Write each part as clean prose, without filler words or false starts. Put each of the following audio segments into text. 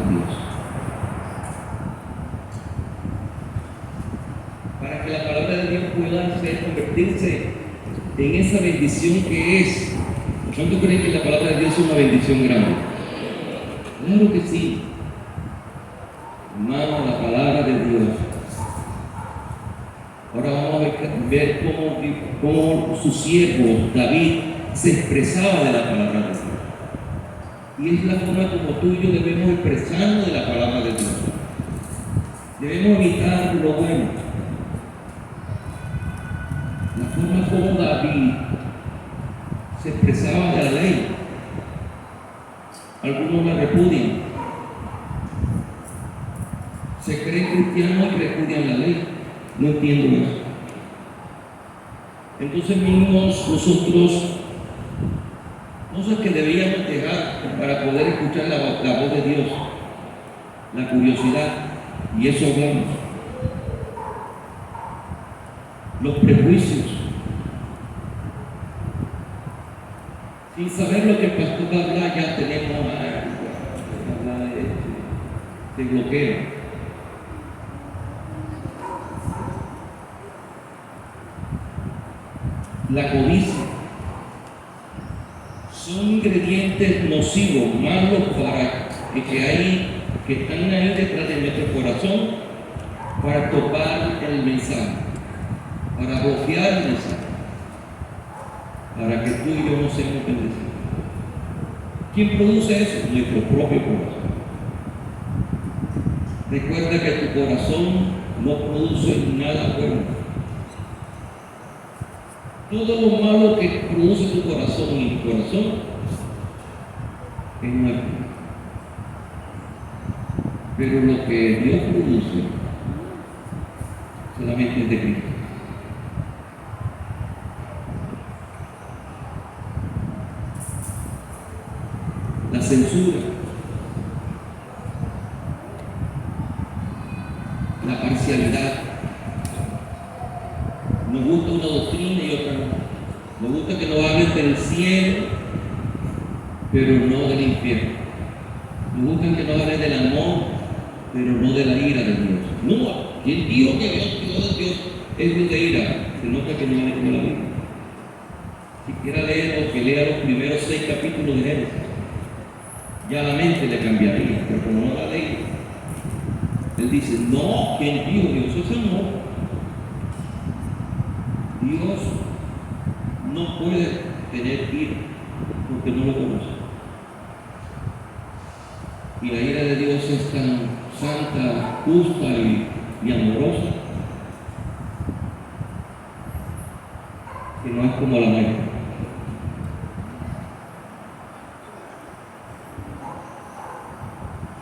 Dios. Para que la palabra de Dios pueda convertirse en esa bendición que es. ¿Cuánto creen que la palabra de Dios es una bendición grande? Claro que sí. Hermano, la palabra de Dios. Ahora vamos a ver cómo su siervo David se expresaba de la palabra de Dios. Y es la forma como tú y yo debemos expresarnos de la palabra de Dios. Debemos evitar lo bueno. La forma como David se expresaba de la ley. Algunos la repudian. Se creen cristianos y repudian la ley. No entiendo eso. Entonces mismos nosotros, cosas que debíamos dejar para poder escuchar la voz de Dios, la curiosidad, y eso hablamos. Los prejuicios. Sin saber lo que el pastor va a hablar, ya tenemos hablar de bloqueo. La codicia. Son ingredientes nocivos, malos que están ahí detrás de nuestro corazón para topar el mensaje, para bloquear el mensaje, para que tú y yo no seamos bendecidos. ¿Quién produce eso? Nuestro propio corazón. Recuerda que tu corazón no produce nada bueno. Todo lo malo que produce tu corazón y tu corazón es muerte. Pero lo que Dios produce solamente es de Cristo. La censura, la parcialidad. Nos gusta una doctrina y otra no. Nos gusta que nos hablen del cielo, pero no del infierno. Nos gusta que nos hablen del amor, pero no de la ira de Dios. No, ¿quién dijo que Dios es de ira? Se nota que no ha leído la Biblia. Si quiera leer o que lea los primeros 6 capítulos de Génesis, ya la mente le cambiaría, pero como no la ley, él dice, no, ¿quién dijo? Dios es amor. Dios no puede tener ira porque no lo conoce. Y la ira de Dios es tan santa, justa y amorosa que no es como la nuestra.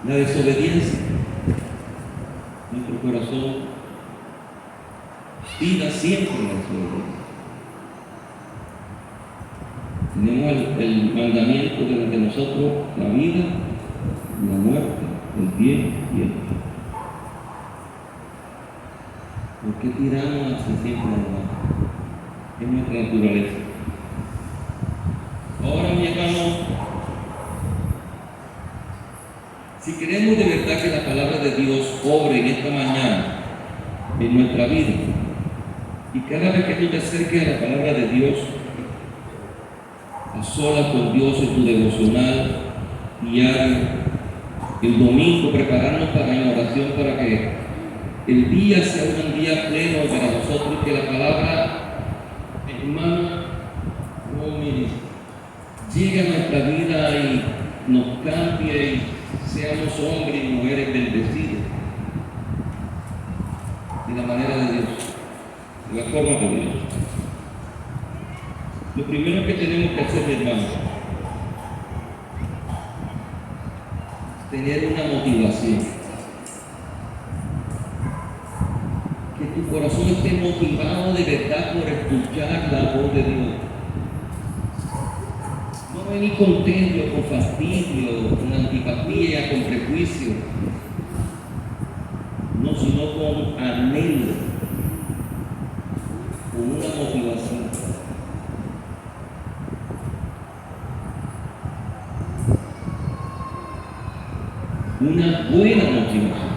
La desobediencia. Nuestro corazón pida siempre la desobediencia. Tenemos el mandamiento de nosotros, la vida, la muerte, el bien y el mal. ¿Por qué tiramos hacia siempre al mal? Es nuestra naturaleza. Ahora, mi hermano, si queremos de verdad que la palabra de Dios obre en esta mañana en nuestra vida, y cada vez que tú te acerques a la palabra de Dios, a solas con Dios en tu devocional diario, el domingo prepararnos para en oración para que el día sea un día pleno para nosotros, que la palabra, hermana, llegue a nuestra vida y nos cambie y seamos hombres y mujeres bendecidos de la manera de Dios, de la forma de Dios. Lo primero que tenemos que hacer, hermano, es tener una motivación. Que tu corazón esté motivado de verdad por escuchar la voz de Dios. No venir con tedio, con fastidio, con antipatía, con prejuicio. No, sino con anhelo, con una motivación. una buena motivación.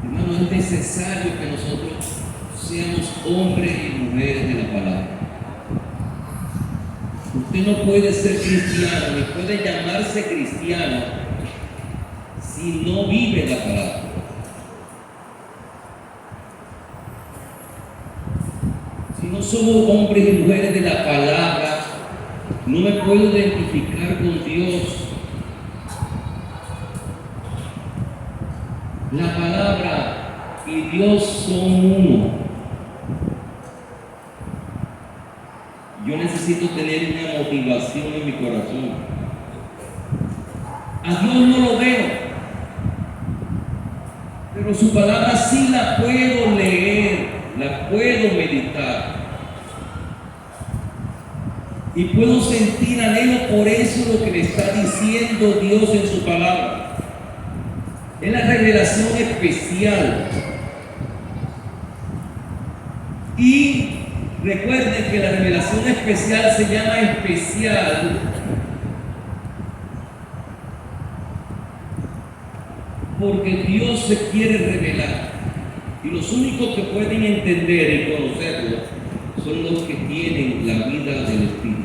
Hermano, es necesario que nosotros seamos hombres y mujeres de la palabra. Usted no puede ser cristiano, ni puede llamarse cristiano si no vive la palabra. Si no somos hombres y mujeres de la palabra, no me puedo identificar con Dios. La palabra y Dios son uno. Yo necesito tener una motivación en mi corazón. A Dios no lo veo, pero su palabra sí la puedo leer, la puedo meditar. Y puedo sentir anhelo por eso lo que me está diciendo Dios en su palabra. Es la revelación especial. Y recuerden que la revelación especial se llama especial porque Dios se quiere revelar. Y los únicos que pueden entender y conocerlo son los que tienen la vida del Espíritu.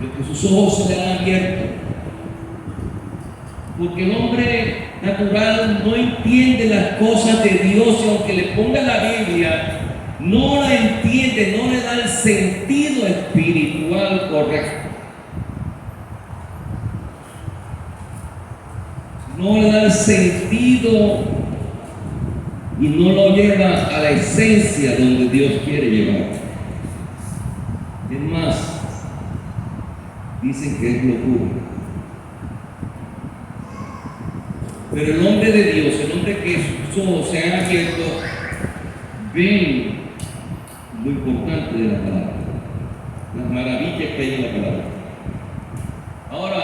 Los que sus ojos se le han abierto. Porque el hombre natural no entiende las cosas de Dios y aunque le ponga la Biblia, no la entiende, no le da el sentido espiritual correcto. No le da el sentido y no lo lleva a la esencia donde Dios quiere llevar. Es más, dicen que es locura. Pero el hombre de Dios, el hombre que sus ojos se han abierto, ven lo importante de la palabra, las maravillas que hay en la palabra. Ahora,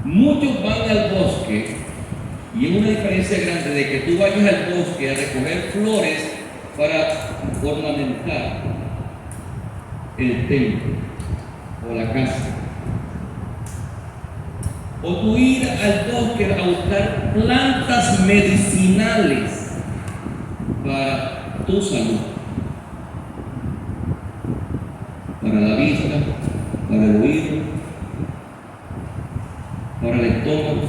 muchos van al bosque y es una diferencia grande de que tú vayas al bosque a recoger flores para ornamentar el templo o la casa. O tú ir al bosque a buscar plantas medicinales para tu salud, para la vista, para el oído, para el estómago.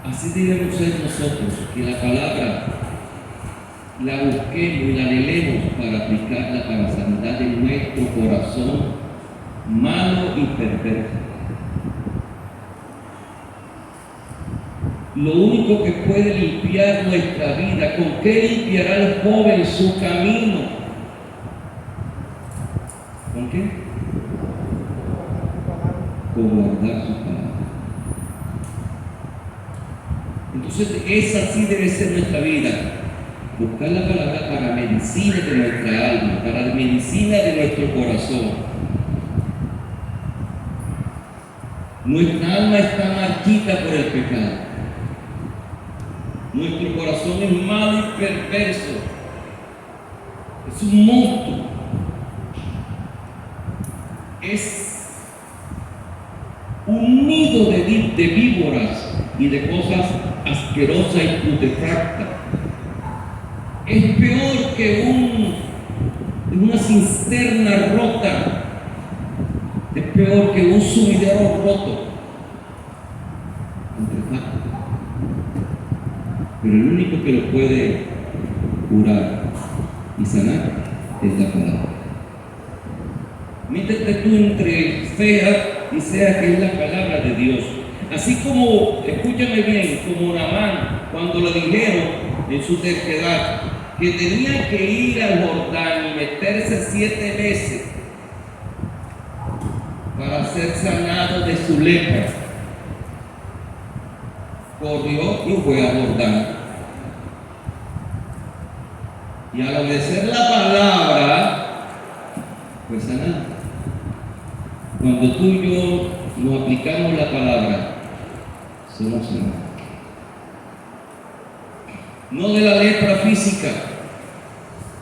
Así debemos ser nosotros, que la palabra la busquemos y la anhelemos para aplicarla para la sanidad de nuestro corazón malo y perverso. Lo único que puede limpiar nuestra vida, ¿con qué limpiará el joven su camino? ¿Con qué? Con guardar su palabra. Entonces, esa sí debe ser nuestra vida. Buscar la palabra para medicina de nuestra alma, para medicina de nuestro corazón. Nuestra alma está marchita por el pecado. Nuestro corazón es malo y perverso. Es un monstruo. Es un nido de víboras y de cosas asquerosas y putrefactas. Es peor que una cisterna rota. Es peor que un sumidero roto. Pero el único que lo puede curar y sanar es la palabra. Métete tú entre fea y sea que es la palabra de Dios. Así como, escúchame bien, como Naamán, cuando le dijeron en su terquedad que tenía que ir al Jordán y meterse 7 veces para ser sanado de su lepra, corrió y fue a Jordán. Y al obedecer la palabra, fue sanado. Cuando tú y yo nos aplicamos la palabra, somos sanados. No de la lepra física,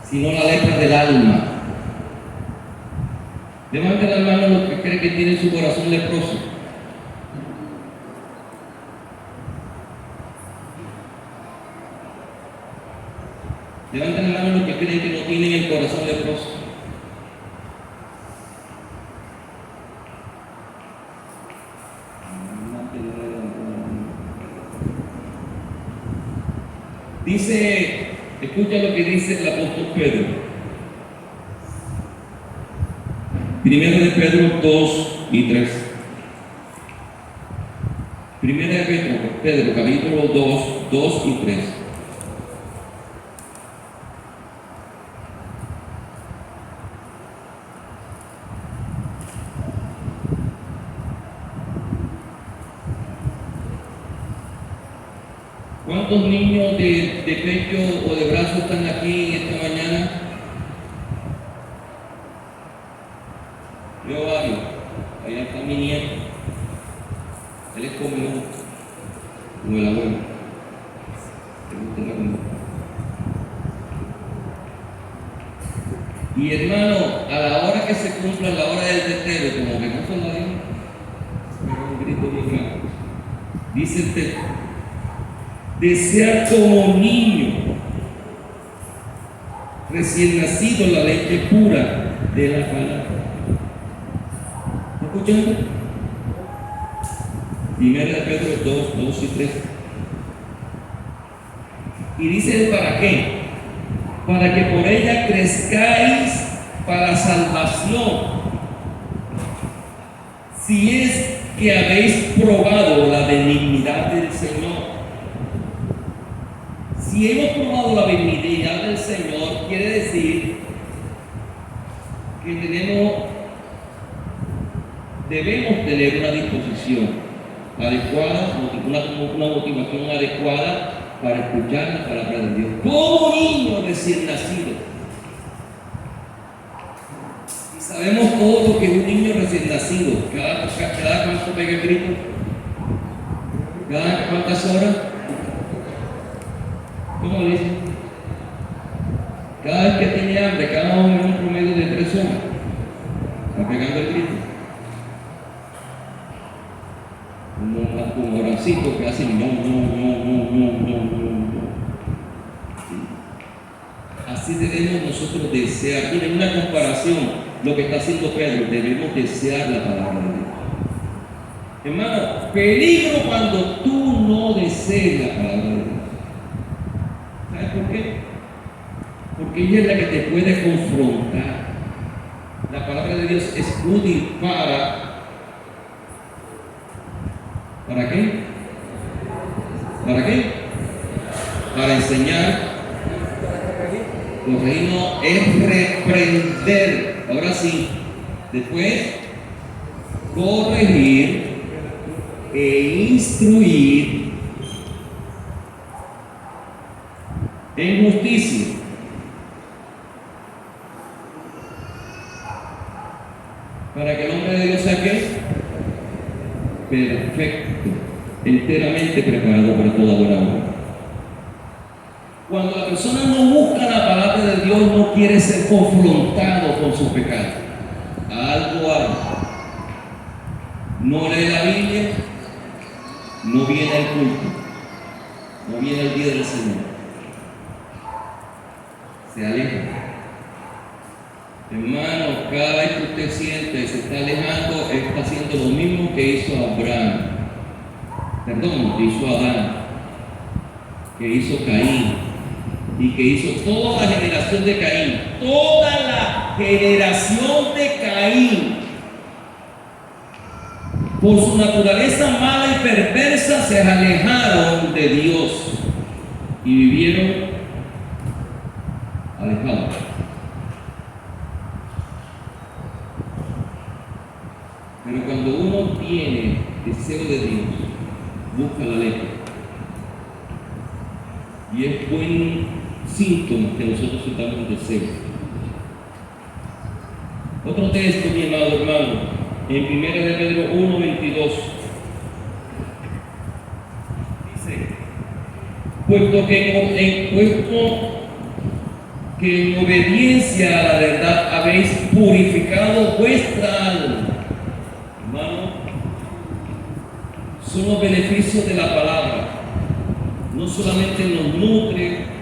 sino la lepra del alma. Levante la mano los que creen que tienen su corazón leproso. Levanten la mano los que creen que no tienen el corazón leproso. Dice, escucha lo que dice el apóstol Pedro. Primero de Pedro 2 y 3. Primera de Pedro, capítulo 2 y 3. ¿Cuántos niños de pecho o de brazo están aquí esta mañana? Yo varios. Allá está mi nieto. Él es como el abuelo. Y hermano, a la hora que se cumpla la hora del tetero, como que no son la Dios, un grito muy claro. Dice el texto: desear como niño recién nacido la leche pura de la palabra. ¿Está escuchando? Primera de Pedro 2 y 3. Y dice: ¿para qué? Para que por ella crezcáis para salvación, si es que habéis probado la benignidad del Señor. Si hemos probado la benignidad del Señor, quiere decir que debemos tener una disposición adecuada, una motivación adecuada para escuchar la palabra de Dios. Como niño recién nacido. Y sabemos todo lo que es un niño recién nacido. Cada cuánto pega el grito. Cada cuántas horas. ¿Cómo le dicen? Cada vez que tiene hambre, cada uno en un promedio de 3 horas. Está pegando el grito. Como horacito que hacen no. Así debemos nosotros desear. Miren, una comparación, lo que está haciendo Pedro, debemos desear la palabra de Dios. Hermano, peligro cuando tú no desees la palabra de Dios. ¿Sabes por qué? Porque ella es la que te puede confrontar. La palabra de Dios es útil ¿para qué? ¿Para qué? Para enseñar, corregirnos, es reprender. Ahora sí, después, corregir e instruir en justicia. Para que el hombre de Dios sea ¿qué? Perfecto, enteramente preparado para toda buena obra. Cuando la persona no busca la palabra de Dios, no quiere ser confrontado con su pecado. Algo hay. No lee la Biblia, no viene al culto, no viene al día del Señor. Se aleja. Hermano, cada vez que usted siente que se está alejando, está haciendo lo mismo que hizo Abraham. Perdón, que hizo Adán, que hizo Caín, y que hizo toda la generación de Caín. Toda la generación de Caín, por su naturaleza mala y perversa, se alejaron de Dios y vivieron alejados. Pero cuando uno tiene deseo de Dios, busca la letra. Y es buen síntoma que nosotros sintamos deseo. Otro texto, mi amado hermano, en 1 de Pedro 1:22. Dice: puesto que en obediencia a la verdad habéis purificado vuestra alma. Hermano, son los beneficios de la palabra. No solamente nos nutre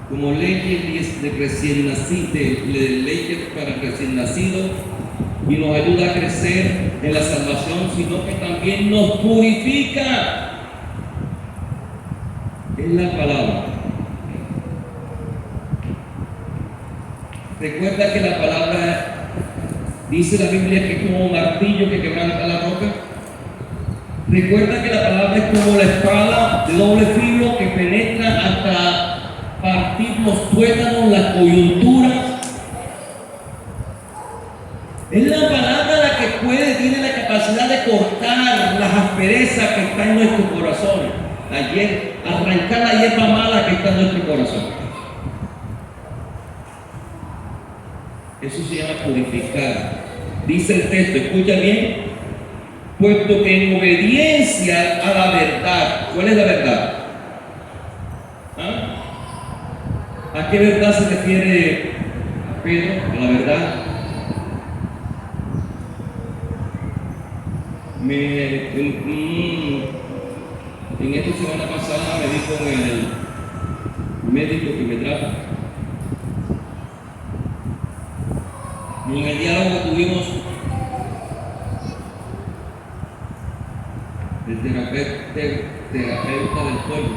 como leyes de recién nacido, leyes para recién nacido, y nos ayuda a crecer en la salvación, sino que también nos purifica. Es la palabra. Recuerda que la palabra, dice la Biblia, que es como un martillo que quebranta la roca. Recuerda que la palabra es como la espada de doble filo que penetra hasta partir los tuétanos, las coyunturas. Es la palabra la que tiene la capacidad de cortar las asperezas que están en nuestro corazón. Arrancar la hierba mala que está en nuestro corazón. Eso se llama purificar. Dice el texto, escucha bien, puesto que en obediencia a la verdad. ¿Cuál es la verdad? ¿Ah? ¿A qué verdad se refiere Pedro? A la verdad. En esta semana pasada me dijo el médico que me trata, y en el diálogo que tuvimos, el terapeuta del pueblo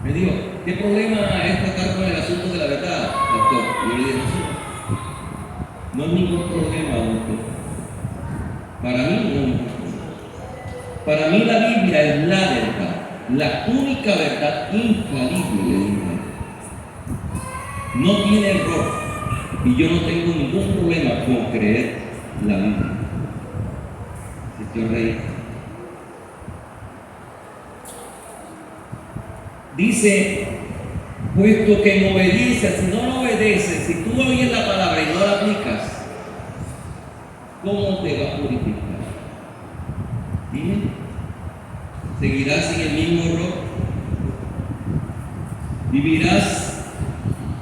me dijo, ¿qué problema es tratar con el asunto de la verdad, doctor? Y yo le dije, no es ningún problema, doctor. Para mí no. Para mí la Biblia es la verdad, la única verdad infalible. No tiene error. Y yo no tengo ningún problema con creer la Biblia. Señor Rey. Dice, puesto que en obediencia, si no lo obedeces, si tú oyes la palabra y no la aplicas, ¿cómo te va a purificar? Dime, ¿seguirás en el mismo error? ¿Vivirás?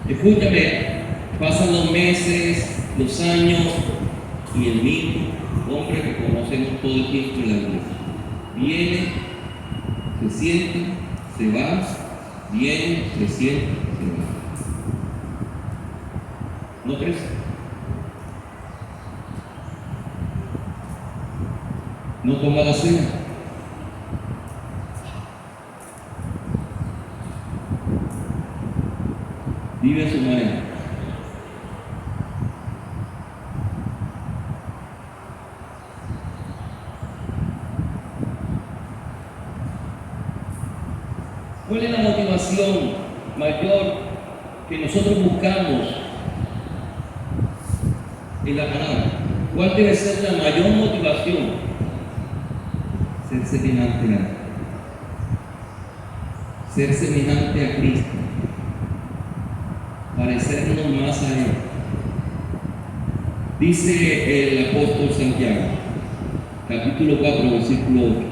Escúchame, pasan los meses, los años, y el mismo hombre que conocemos todo el tiempo en la iglesia viene, se siente, se va, viene, se siente, se va. ¿No crees? No toma la cena. Vive a su manera. ¿Cuál es la motivación mayor que nosotros buscamos en la palabra? ¿Cuál debe ser la mayor motivación? Ser semejante a Él. Ser semejante a Cristo. Parecernos más a Él. Dice el apóstol Santiago, capítulo 4, versículo 8.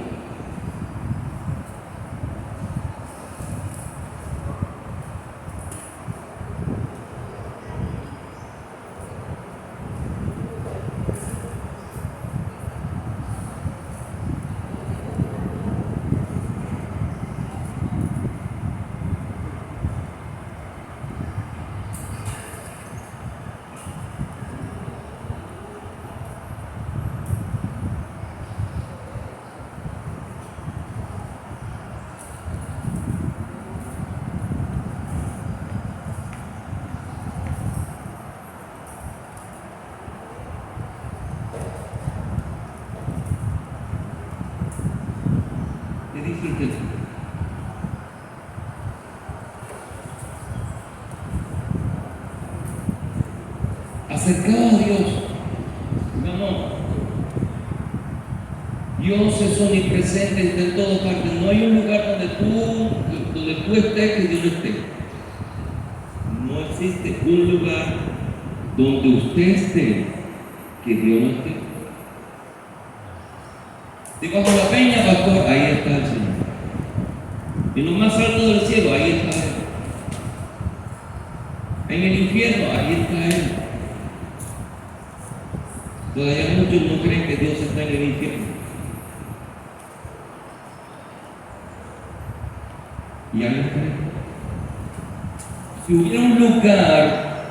Acercado a Dios. No. Dios es omnipresente, está en todas partes. No hay un lugar donde tú estés que Dios no esté. No existe un lugar donde usted esté que Dios no esté. Debajo de la peña, pastor, ahí está el Señor. En lo más alto del cielo, ahí está Él. En el infierno, ahí está Él. Todavía muchos no creen que Dios está en el infierno. Y ahí está Él. Si hubiera un lugar,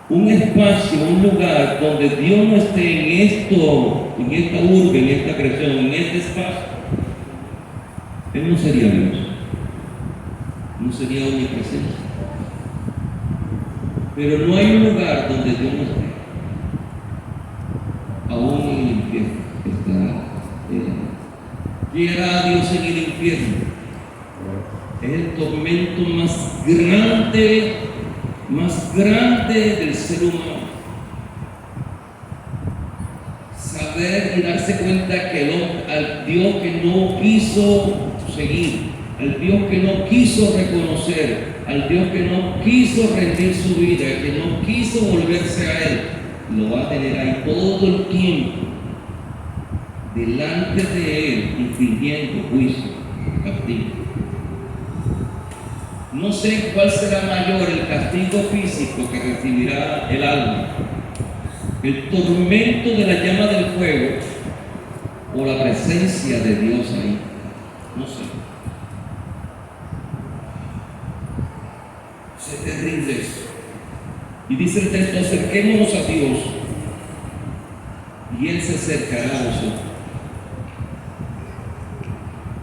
un espacio, un lugar donde Dios no esté en esto, en esta urbe, en esta creación, en este espacio, Él no sería Dios, no sería omnipresente. Pero no hay un lugar donde Dios no esté. Aún en el infierno está Él. ¿Qué hará Dios en el infierno? Es el tormento más grande del ser humano. Saber y darse cuenta que al Dios que no quiso seguir, al Dios que no quiso reconocer, al Dios que no quiso rendir su vida, que no quiso volverse a Él, lo va a tener ahí todo el tiempo, delante de Él, infringiendo juicio, castigo. No sé cuál será mayor el castigo físico que recibirá el alma, el tormento de la llama del fuego o la presencia de Dios ahí. No sé. Es terrible eso. Y dice el texto: acerquémonos a Dios y Él se acercará a vosotros.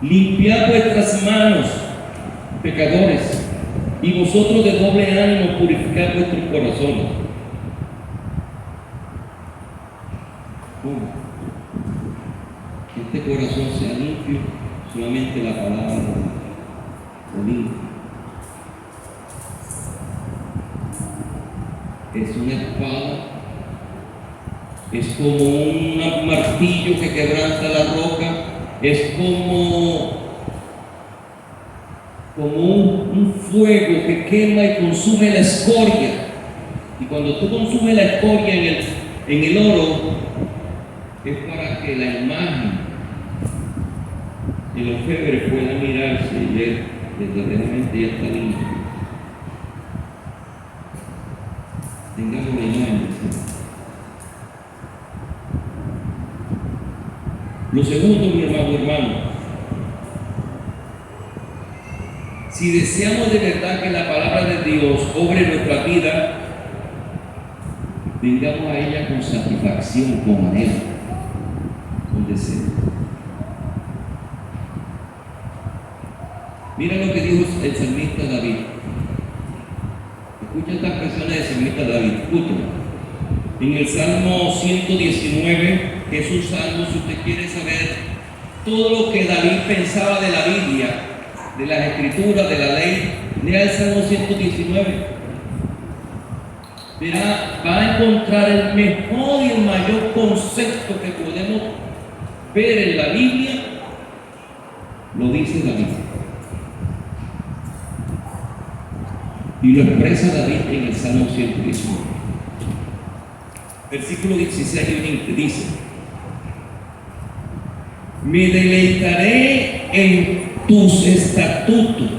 Limpiad vuestras manos, pecadores, y vosotros de doble ánimo purificad vuestros corazones. Que este corazón sea limpio, solamente la palabra lo limpia. Es una espada, es como un martillo que quebranta la roca, es como un fuego que quema y consume la escoria. Y cuando tú consumes la escoria en el oro, es para que la imagen del orfebre pueda mirarse y ver verdaderamente ya está limpio. Tengamos la imagen. Lo segundo, mi hermano, si deseamos de verdad que la palabra de Dios obre nuestra vida, vengamos a ella con satisfacción, con anhelo, con deseo. Mira lo que dijo el salmista David. Escucha estas expresiones del salmista David. Escúchalo. En el Salmo 119, que es un salmo, si usted quiere saber todo lo que David pensaba de la Biblia, de las escrituras, de la ley, lea el Salmo 119. Verá, va a encontrar el mejor y el mayor concepto que podemos ver en la Biblia, lo dice David. Y lo expresa David en el Salmo 119. Versículo 16 y 20 dice: me deleitaré en tus estatutos.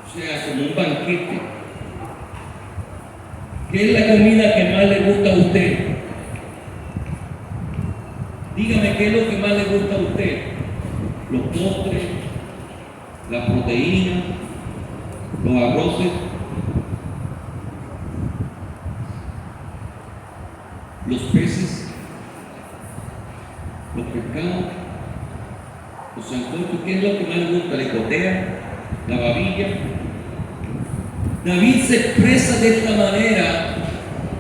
O sea, como un banquete. ¿Qué es la comida que más le gusta a usted? Dígame, ¿qué es lo que más le gusta a usted? Los postres, la proteína, los arroces, los peces, los pescados, los sancochos. ¿Qué es lo que más le gusta? La icotea, la babilla. David se expresa de esta manera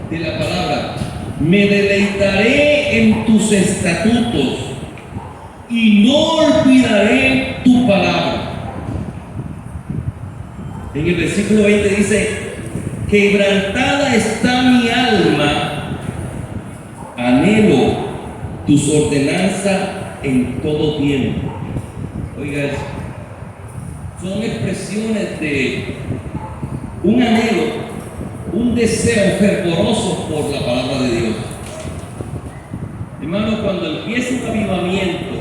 de la palabra: me deleitaré en tus estatutos y no olvidaré tu palabra. En el versículo 20 dice: quebrantada está mi alma, anhelo tus ordenanzas en todo tiempo. Oiga eso. Son expresiones de un anhelo, un deseo fervoroso por la palabra de Dios. Hermano, cuando empieza un avivamiento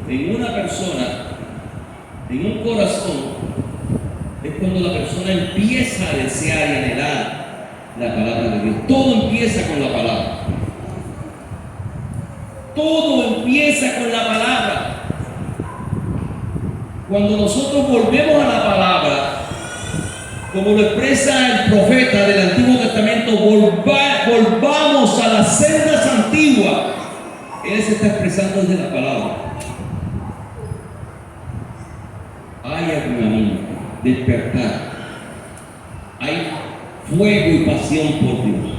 en una persona, en un corazón, es cuando la persona empieza a desear y anhelar la palabra de Dios. Todo empieza con la palabra. Todo empieza con la palabra. Cuando nosotros volvemos a la palabra, como lo expresa el profeta del Antiguo Testamento, volvamos a las sendas antiguas. Él se está expresando desde la palabra. Hay avivamiento, despertar. Hay fuego y pasión por Dios.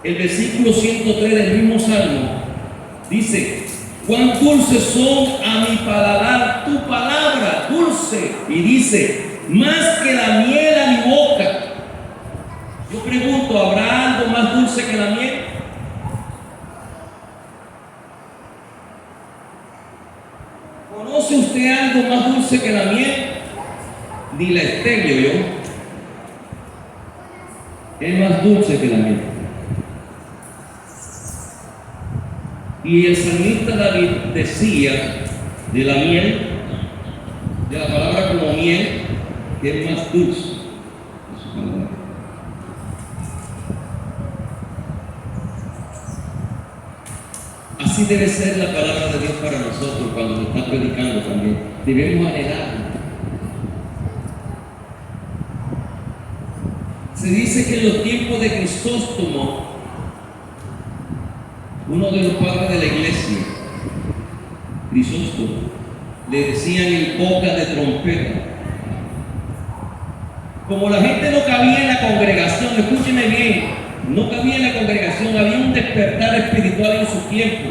El versículo 103 del mismo Salmo dice: cuán dulces son a mi paladar tu palabra, dulce. Y dice: más que la miel a mi boca. Yo pregunto, ¿habrá algo más dulce que la miel? ¿Conoce usted algo más dulce que la miel? Ni la stevia, yo. Es más dulce que la miel. Y el salmista David decía de la miel, de la palabra como miel, que es más dulce. Así debe ser la palabra de Dios para nosotros cuando nos está predicando también. Debemos anhelarla. Se dice que en los tiempos de Crisóstomo, uno de los padres de la iglesia, Crisóstomo, le decían el boca de trompeta. Como la gente no cabía en la congregación, escúcheme bien, no cabía en la congregación, había un despertar espiritual en su tiempo.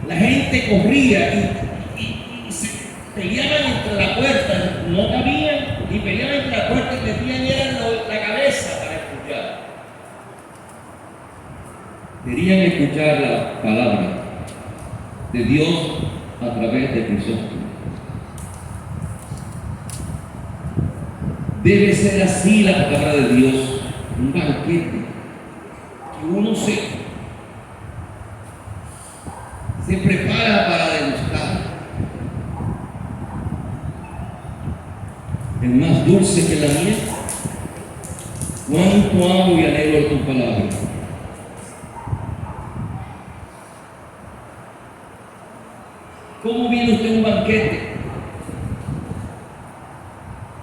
La gente corría y se peleaban entre la puerta, no cabían, y peleaban entre la puerta y metían la cabeza para escuchar. Querían escuchar la palabra de Dios a través de Crisóstomo. Debe ser así la palabra de Dios, un banquete que uno se prepara para degustar. Es más dulce que la miel. Cuánto amo y anhelo tu palabra. ¿Cómo viene usted a un banquete?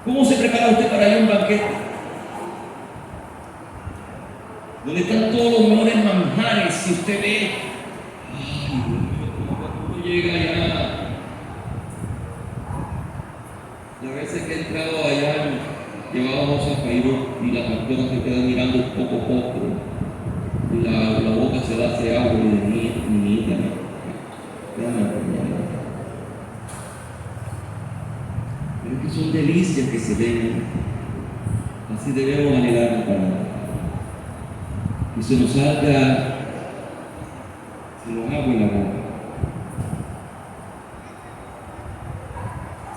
¿Cómo se prepara usted para ir a un banquete? Donde están todos los mejores manjares. Si usted ve, ay, uno llega allá. Las veces que he entrado allá, llevábamos a Jairo y la pastora se queda mirando poco a poco. Y la boca se le hace agua y niñita. Pero que son delicias que se ven. Así debemos anhelar la palabra. Que se nos salga, se nos agua en la boca.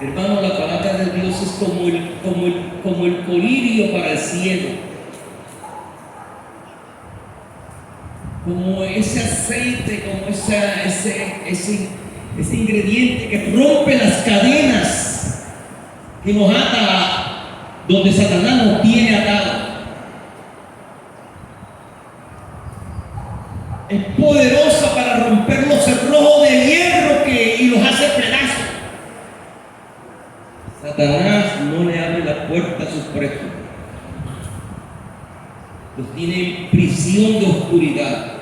Hermano, la palabra de Dios es como el colirio para el cielo. Como ese aceite, como ese ingrediente que rompe las cadenas, que nos ata donde Satanás nos tiene atados. Es poderosa para romper los cerrojos de hierro y los hace pedazos. Satanás no le abre la puerta a sus presos. Los tiene en prisión de oscuridad.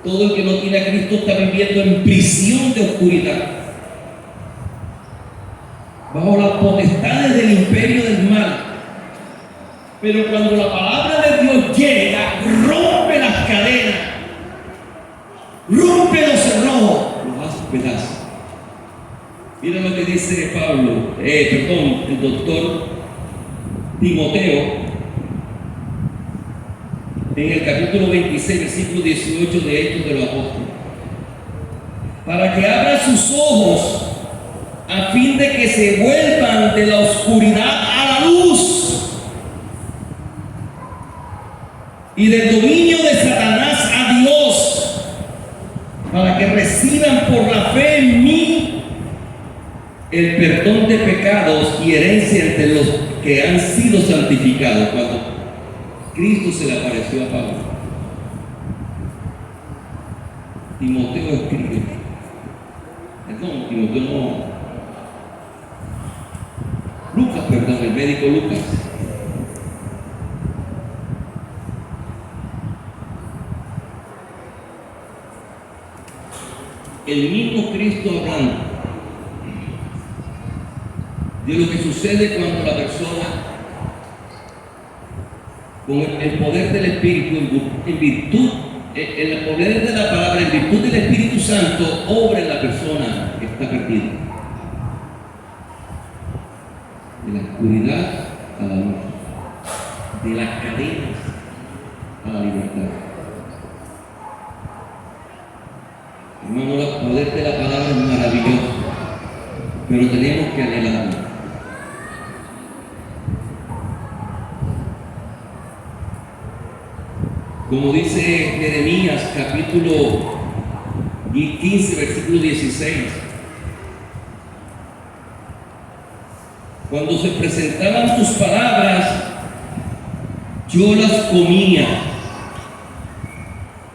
Todo el que no tiene a Cristo está viviendo en prisión de oscuridad, bajo las potestades del imperio del mal. Pero cuando la palabra de Dios llega, rompe las cadenas, rompe los cerrojos, los hace pedazos. Mira lo que dice el doctor Timoteo, en el capítulo 26, versículo 18 de Hechos de los Apóstoles. Para que abra sus ojos a fin de que se vuelvan de la oscuridad a la luz y del dominio de Satanás a Dios, para que reciban por la fe en mí el perdón de pecados y herencia entre los que han sido santificados. Cuando Cristo se le apareció a Pablo, Timoteo escribe, perdón, Timoteo no, Lucas, perdón, el médico Lucas. El mismo Cristo hablando de lo que sucede cuando la persona, con el poder del Espíritu, en virtud, el poder de la palabra, en virtud del Espíritu Santo, obra en la persona que está perdida. De la oscuridad a la luz, de las cadenas a la libertad. Hermano, el poder de la palabra es maravilloso, pero tenemos que anhelarlo. Como dice Jeremías capítulo 15, versículo 16, cuando se presentaban tus palabras, yo las comía.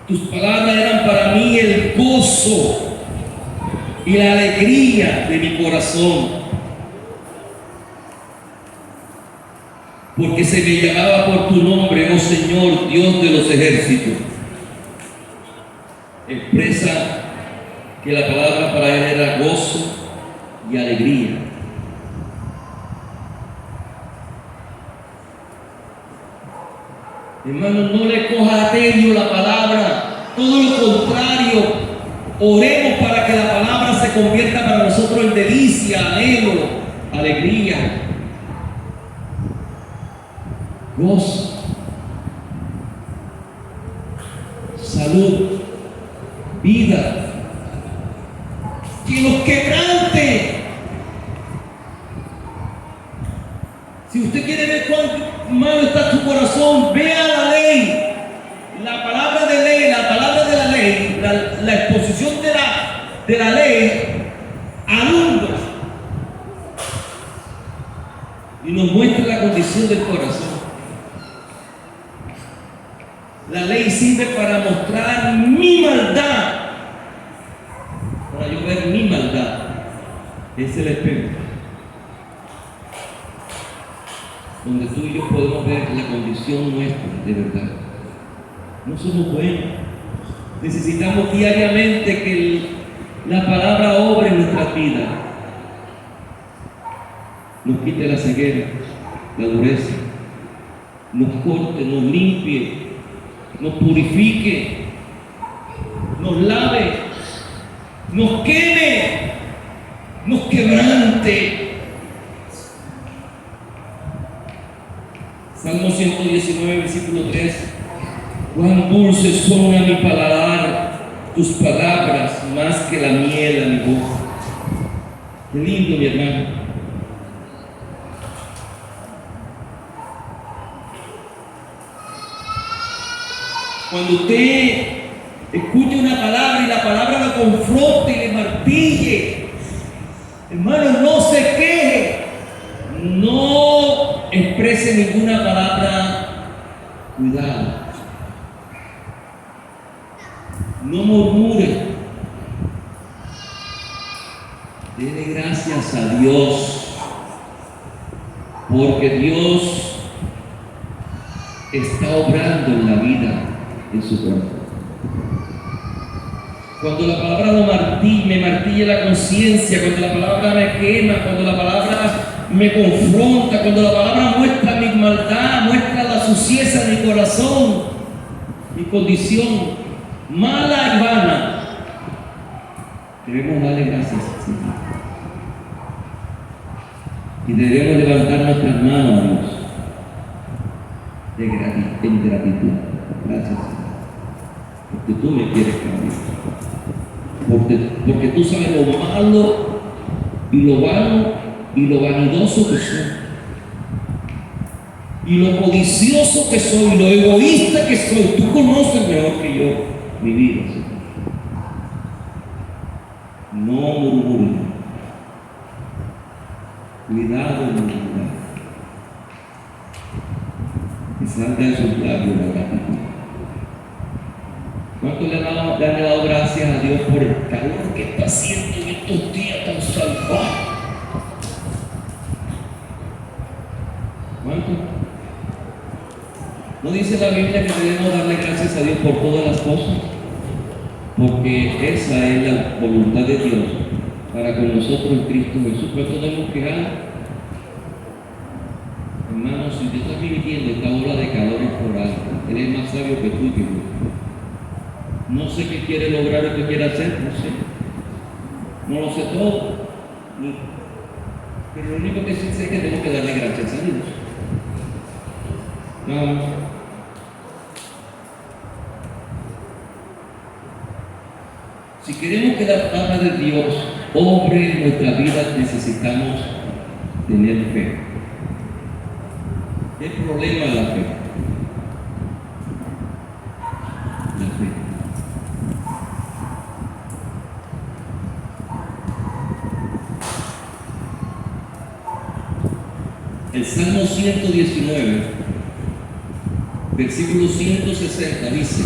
Tus palabras eran para mí el gozo y la alegría de mi corazón, porque se me llamaba por tu nombre, oh Señor, Dios de los ejércitos. Expresa que la palabra para él era gozo y alegría. Hermano, no le coja a tedio la palabra, todo lo contrario, oremos para que la palabra se convierta para nosotros en delicia, anhelo, alegría, gozo, salud, vida, que nos quebrante. Si usted quiere ver cuán malo está su corazón, vea la ley, la palabra de ley, la palabra de la ley, la exposición de la ley alumbra y nos muestra la condición del corazón. La ley sirve para mostrar mi maldad, para yo ver mi maldad. Es el espejo donde tú y yo podemos ver la condición nuestra de verdad. No somos buenos. Necesitamos diariamente que la palabra obre en nuestras vidas. Nos quite la ceguera, la dureza, nos corte, nos limpie, nos purifique, nos lave, nos queme, nos quebrante. Salmo 119, versículo 3. Cuán dulces son a mi paladar tus palabras, más que la miel a mi boca. Qué lindo, mi hermano. Cuando usted escuche una palabra y la palabra lo confronte y le martille, hermano, no se queje, no exprese ninguna palabra, cuidado, no murmure, dele gracias a Dios, porque Dios está obrando en la vida de su cuerpo. Cuando la palabra me martilla la conciencia, cuando la palabra me quema, cuando la palabra me confronta, cuando la palabra muestra mi maldad, muestra la suciedad de mi corazón, mi condición mala y vana, debemos darle gracias al Señor. Y debemos levantar nuestras manos a Dios en gratitud. Gracias, Señor, porque tú me quieres cambiar, porque tú sabes lo malo y lo vano y lo vanidoso que soy, y lo codicioso que soy, y lo egoísta que soy. Tú conoces mejor que yo mi vida, Señor. No murmures, Cuidado, humanidad. Que salga de sus labios la gratitud. ¿Cuánto le han dado gracias a Dios por el calor que está haciendo en estos días tan salvajes? ¿Cuánto? ¿No dice la Biblia que debemos darle gracias a Dios por todas las cosas? Porque esa es la voluntad de Dios para con nosotros en Cristo Jesús. ¿Cuánto debemos quejar? Hermanos, si usted está viviendo esta ola de calor es por algo. Él es más sabio que tú y que yo. No sé qué quiere lograr o qué quiere hacer, no sé. No lo sé todo. Pero lo único que sí sé es que tengo que darle gracias a Dios. No. Si queremos que la palabra de Dios obre en nuestra vida, necesitamos tener fe. ¿Qué problema es la fe? La fe. El Salmo 119, versículo 160 dice: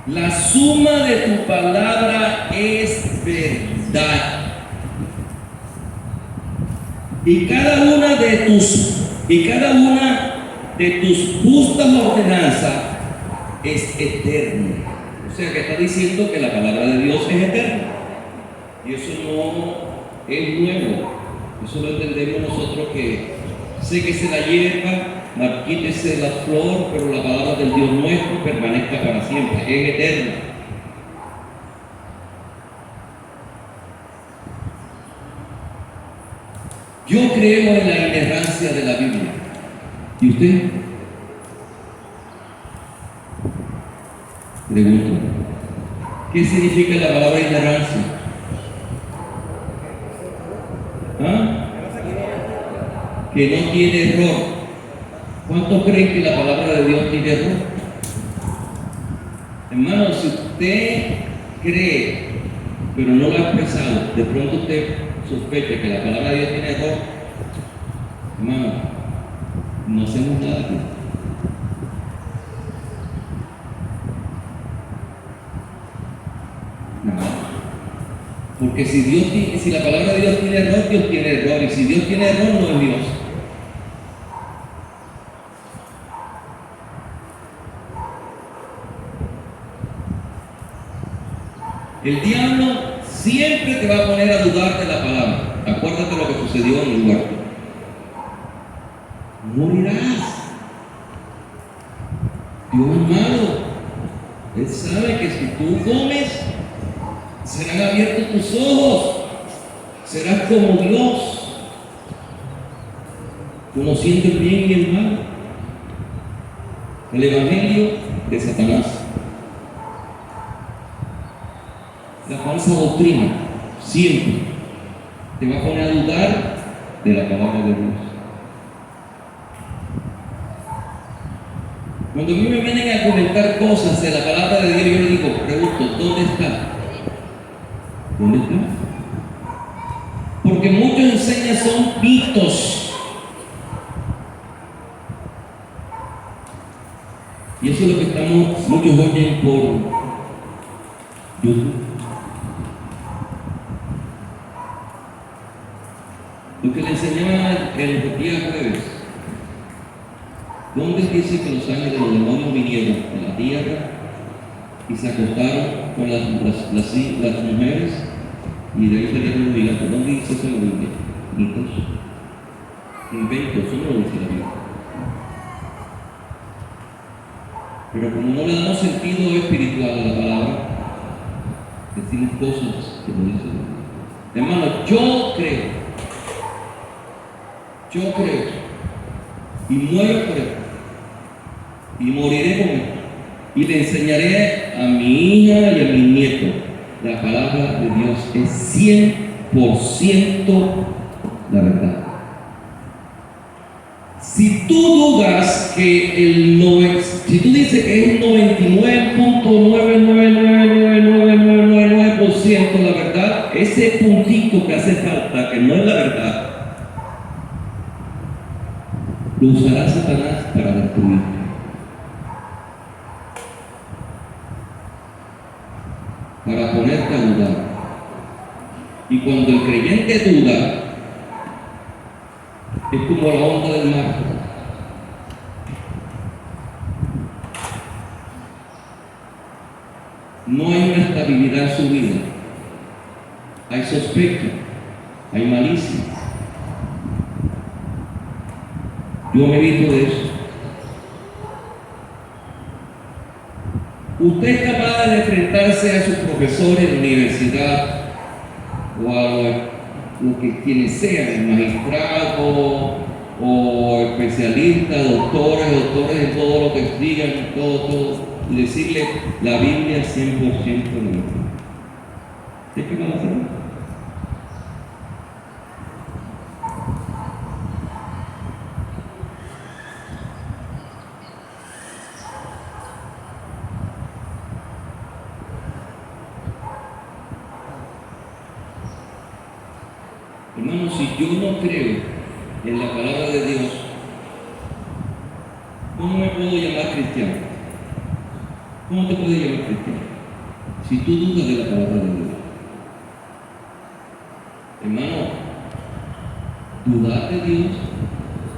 la suma de tu palabra es verdad, y cada una de tus justas ordenanzas es eterna. O sea que está diciendo que la palabra de Dios es eterna, y eso no es nuevo. Eso lo entendemos nosotros, que séquese la hierba, quítese la flor, pero la palabra del Dios nuestro permanezca para siempre, es eterna. Yo creo en la inerrancia de la Biblia. ¿Y usted? Pregunto, ¿qué significa la palabra inerrancia? ¿Ah? Que no tiene error. ¿Cuántos creen que la palabra de Dios tiene error? Hermano, si usted cree, pero no lo ha expresado, de pronto usted sospecha que la palabra de Dios tiene error, hermano, no hacemos nada aquí. Porque si la palabra de Dios tiene error, Dios tiene error. Y si Dios tiene error, no es Dios. El diablo siempre te va a poner a dudar de la palabra. Acuérdate lo que sucedió en el huerto. Morirás. Dios es malo. Él sabe que si tú comes, serán abiertos tus ojos, serás como Dios, conociendo el bien y el mal. El evangelio de Satanás, la falsa doctrina, siempre te va a poner a dudar de la palabra de Dios. Cuando a mí me vienen a comentar cosas de la palabra de Dios, yo le digo, pregunto, ¿dónde está? ¿Dónde está? Porque muchos enseñan son mitos. Y eso es lo que muchos oyen por YouTube. Lo que le enseñaban el día jueves. ¿Dónde dice que los ángeles de los demonios vinieron a la tierra y se acostaron con las mujeres y de ahí salieron los gigantes? ¿Dónde dice eso en la Biblia? Mitos, inventos, eso no lo dice la Biblia. Pero como no le damos sentido espiritual a la palabra, decimos cosas que no dice la Biblia. Hermano, yo creo y muero por él y moriré con él. Y le enseñaré a mi hija y a mi nieto. La palabra de Dios es 100% la verdad. Si tú dudas que si tú dices que es 99.9999999% 100% la verdad, ese puntito que hace falta, que no es la verdad, lo usará Satanás para destruirte. Para ponerte a dudar. Y cuando el creyente duda, es como la onda del mar. No hay una estabilidad en su vida. Hay sospecha, hay malicia. Yo me evito de eso. Usted es capaz de enfrentarse a sus profesores en la universidad o a lo que quienes sean, magistrados o especialistas, doctores en todo lo que digan, todo, y decirle la Biblia 100% de la verdad. ¿Es que van a hacer? Hermano, si yo no creo en la palabra de Dios, ¿cómo me puedo llamar cristiano? ¿Cómo te puedes llamar cristiano? Si tú dudas de la palabra de Dios. Hermano, dudar de Dios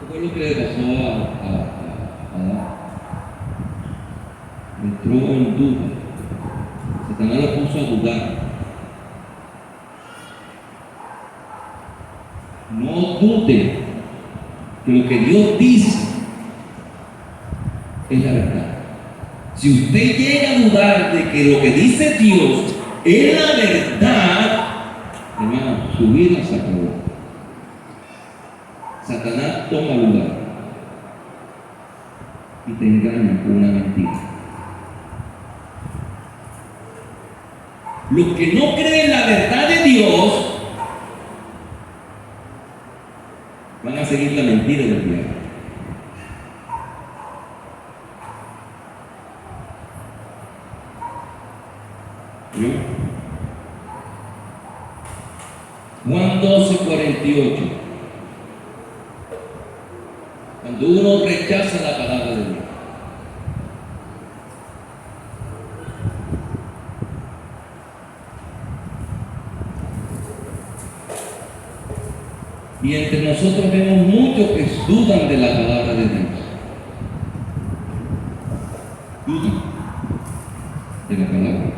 fue lo que le pasó a Adán. Entró en duda. Satanás lo puso a dudar. No dude que lo que Dios dice es la verdad. Si usted llega a dudar de que lo que dice Dios es la verdad, hermano, su vida se acabó. Satanás toma lugar y te engaña con una mentira. Los que no creen la verdad de Dios van a seguir la mentira del diablo. Juan 12:48. Cuando uno rechaza la palabra de Dios. Y entre nosotros vemos muchos que dudan de la palabra de Dios. Dudan de la palabra.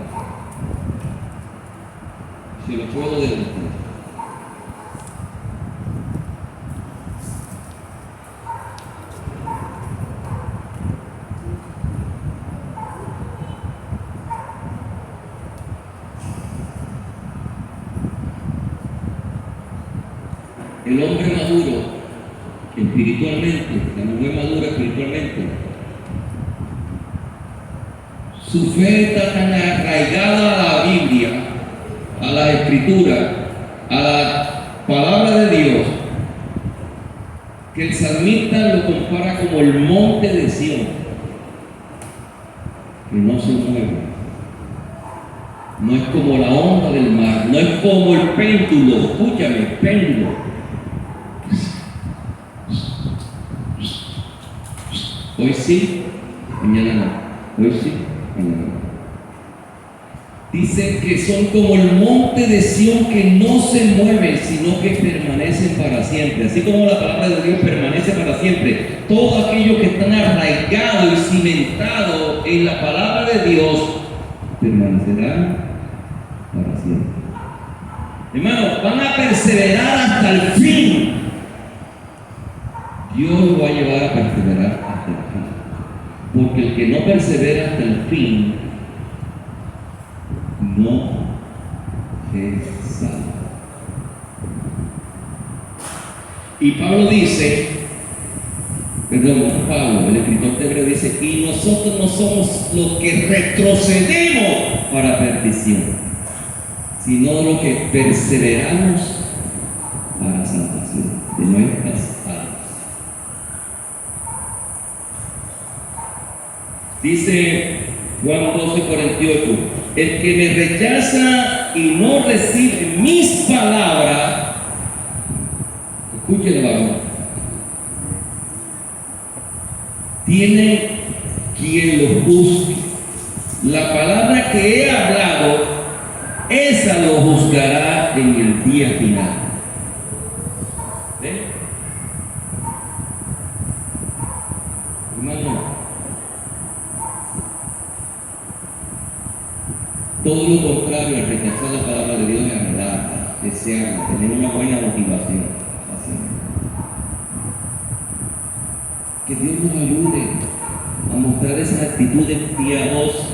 Se lo puedo decir. El hombre maduro espiritualmente, la mujer madura espiritualmente, su fe está tan arraigada a la Biblia, a la Escritura, a la palabra de Dios, que el salmista lo compara como el monte de Sión, que no se mueve. No es como la onda del mar, no es como el péndulo, escúchame, péndulo. Hoy sí, mañana no. Hoy sí, mañana no. Dicen que son como el monte de Sión que no se mueve, sino que permanecen para siempre. Así como la palabra de Dios permanece para siempre. Todos aquellos que están arraigados y cimentados en la palabra de Dios permanecerán para siempre. Hermanos, van a perseverar hasta el fin. Dios lo va a llevar a perseverar hasta el fin. Porque el que no persevera hasta el fin no es salvo. Y Pablo dice, Pablo, el escritor de Hebreo dice, y nosotros no somos los que retrocedemos para perdición, sino los que perseveramos para salvación de nuestras almas. Dice Juan 12:48, el que me rechaza y no recibe mis palabras, escúchelo, varón, tiene quien lo juzgue. La palabra que he hablado, esa lo juzgará en el día final. ¿Ven? Hermano, todo lo contrario al rechazar la palabra de Dios es agradarla, desearla, tener una buena motivación. Así. Que Dios nos ayude a mostrar esas actitudes piadosas.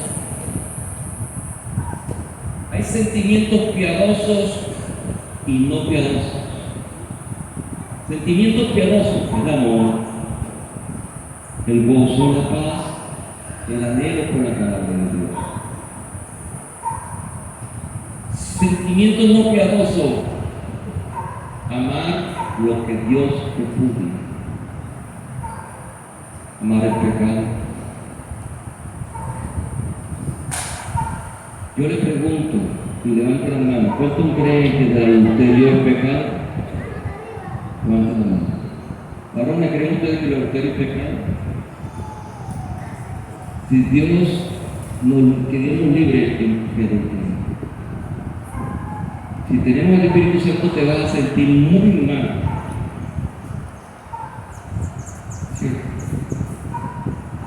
Hay sentimientos piadosos y no piadosos. Sentimientos piadosos, el amor, el gozo, la paz, el anhelo por la palabra de Dios. Sentimientos no piadosos, amar lo que Dios repudia, amar el pecado. Yo le pregunto, y levante la mano, ¿cuántos creen que el adulterio es pecado? Levante la mano. Varones, ¿creen ustedes que el adulterio es pecado? Si Dios que Dios nos libre de adulterio. Si tenemos el Espíritu Santo te vas a sentir muy mal. ¿Sí?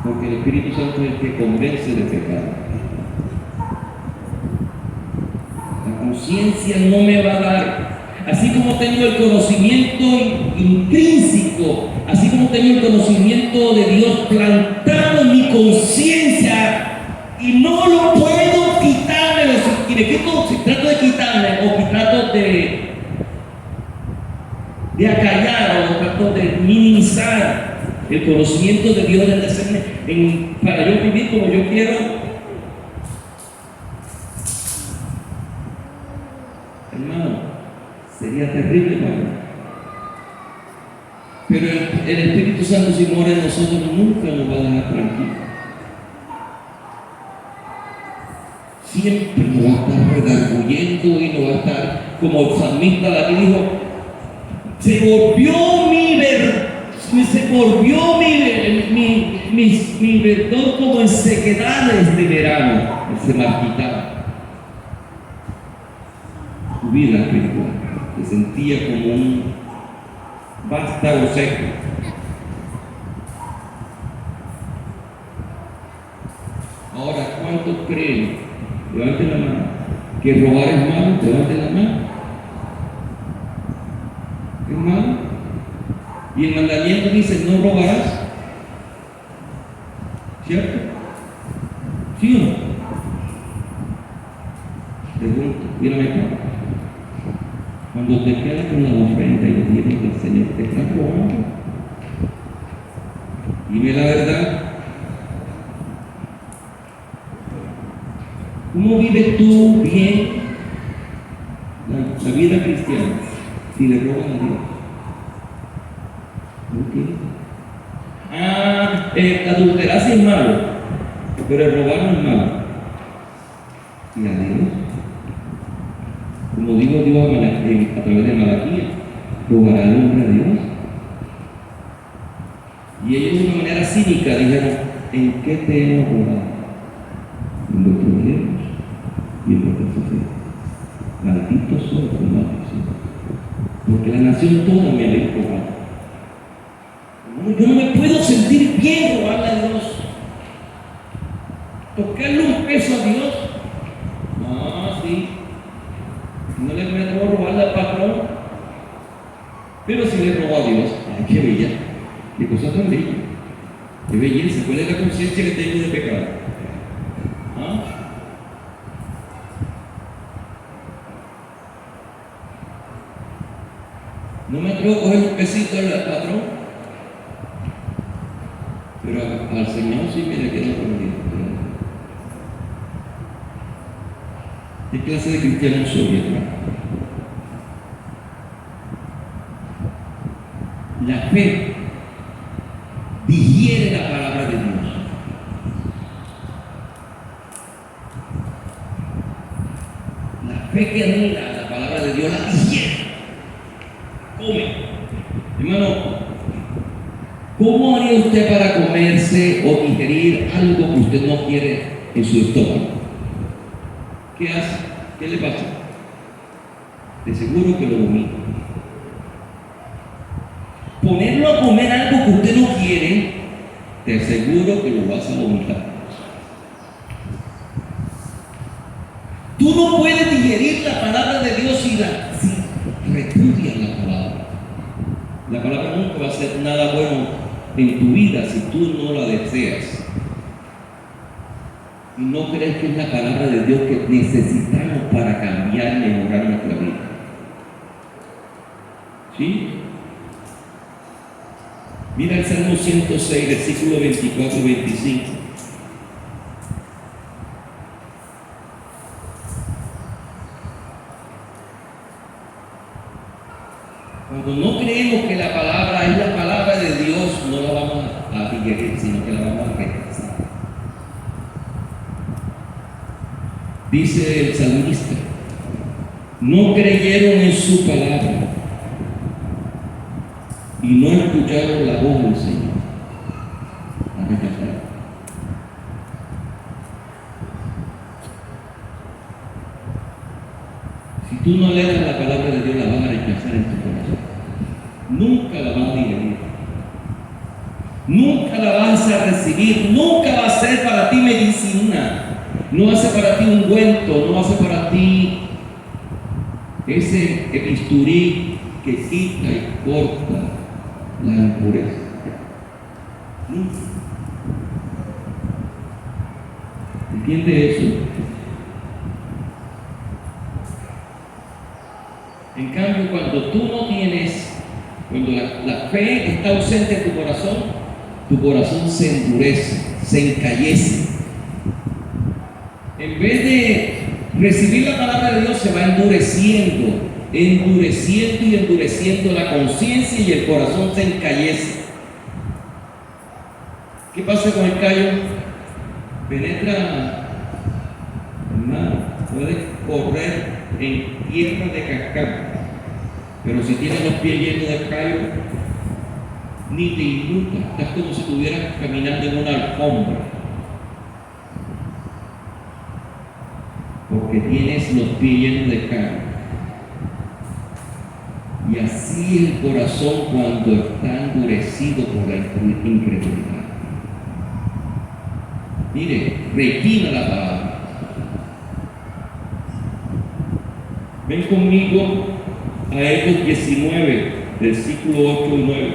Porque el Espíritu Santo es el que convence de pecado. Conciencia no me va a dar, así como tengo el conocimiento intrínseco, así como tengo el conocimiento de Dios plantado en mi conciencia y no lo puedo quitarme, si trato de quitarme o trato de acallar o trato de minimizar el conocimiento de Dios de hacerme para yo vivir como yo quiero. Hermano, sería terrible para mí. Pero el Espíritu Santo, si mora en nosotros, nunca nos va a dejar tranquilos. Siempre nos va a estar redarguyendo y nos va a estar, como el salmista David dijo, se volvió mi verdor como en sequedades de verano, se marchitaba. Su vida espiritual se sentía como un vástago seco. Ahora, ¿cuántos creen? Levanten la mano. ¿Que robar es malo? Levanten la mano. ¿Es malo? Y el mandamiento dice, no robarás. ¿Cierto? ¿Sí o no? Pregunto, mírame acá. Cuando te quedas con la ofrenda y le dices al Señor, te estás robando. Dime la verdad. ¿Cómo vives tú bien la vida cristiana si le robas a Dios? ¿Por qué? Adulterar sí es malo, pero el robar no es malo. ¿Y a Dios? Como dijo Dios a través de Malaquías, ¿robará el hombre a Dios? Y ellos de una manera cínica dijeron, ¿en qué te hemos robado? En vuestros bienes y en vuestra sociedad. Malditos soy por maldición. Porque la nación toda me habéis robado. Yo no me puedo sentir bien robarle a Dios. Tocarle un peso a Dios. Sí. No le puedo robarle al patrón. Pero si le robo a Dios, ¡ay, qué bella! ¡Qué cosa tan bella! ¡Qué belleza! ¿Cuál es la conciencia que tengo de pecado? No me atrevo a coger un pesito al patrón, pero al Señor sí me le queda prometido. ¿Qué clase de cristiano soy, hermano? La fe digiere la palabra de Dios. La fe ¿cómo haría usted para comerse o digerir algo que usted no quiere en su estómago? ¿Qué hace? ¿Qué le pasa? De seguro que lo vomita. Ponerlo a comer algo que usted no quiere, te aseguro que lo vas a vomitar. Tú no puedes digerir la palabra de Dios si repudias la palabra. La palabra nunca va a hacer nada bueno en tu vida si tú no la deseas. Y no crees que es la palabra de Dios que necesitamos para cambiar y mejorar nuestra vida. ¿Sí? Mira el Salmo 106, versículo 24 y 25. Cuando no creemos que la palabra es la palabra de Dios, no la vamos a digerir, sino que la vamos a rechazar. Dice el salmista, no creyeron en su palabra y no escucharon la voz del Señor. La rechazaron. Si tú no lees la palabra de Dios, la vas a rechazar en tu corazón. Nunca la vas a digerir. Nunca la vas a recibir. Nunca va a ser para ti medicina. No hace para ti un ungüento. No hace para ti ese bisturí que quita y corta la impureza. Nunca. ¿Entiende eso? En cambio, cuando tú no tienes, cuando la fe está ausente en tu corazón se endurece, se encallece. En vez de recibir la palabra de Dios, se va endureciendo y endureciendo la conciencia y el corazón se encallece. ¿Qué pasa con el callo? Penetra, hermano, puede correr en tierra de cascada, pero si tienes los pies llenos de callo, ni te inmuta, estás como si estuvieras caminando en una alfombra, porque tienes los pies llenos de callo. Y así es el corazón cuando está endurecido por la incredulidad. Mire, reclina la palabra. Ven conmigo a Hechos 19, versículo 8 y 9.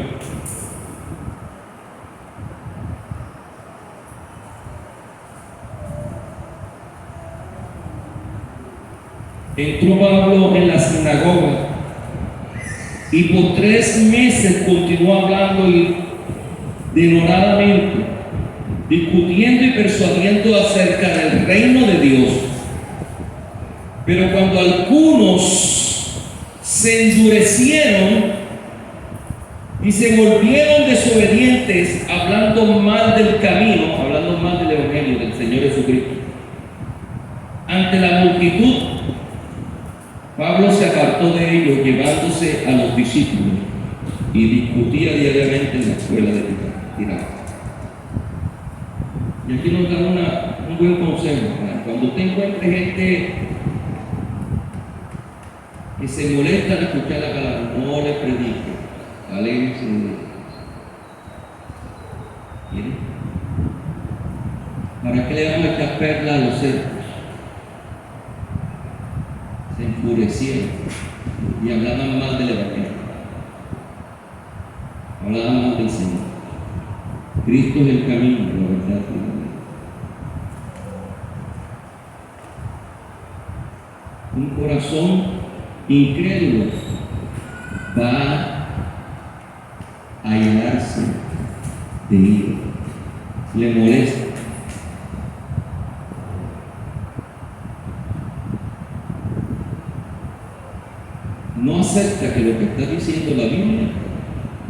Entró Pablo en la sinagoga y por 3 meses continuó hablando denodadamente, discutiendo y persuadiendo acerca del reino de Dios. Pero cuando algunos se endurecieron y se volvieron desobedientes, hablando mal del camino, hablando mal del Evangelio del Señor Jesucristo, ante la multitud, Pablo se apartó de ellos, llevándose a los discípulos, y discutía diariamente en la escuela de Tirano. Y aquí nos da un buen consejo. Cuando usted encuentre gente que se molesta de escuchar la palabra, no le predique, aléjense de ellos. ¿Quieren? ¿Para qué le vamos a echar perlas a los cerdos? Se enfurecieron y hablaban mal del Evangelio, hablaban mal del Señor. Cristo es el camino, la verdad y la vida. Un corazón incrédulo va a llenarse de ira, le molesta. No acepta que lo que está diciendo la Biblia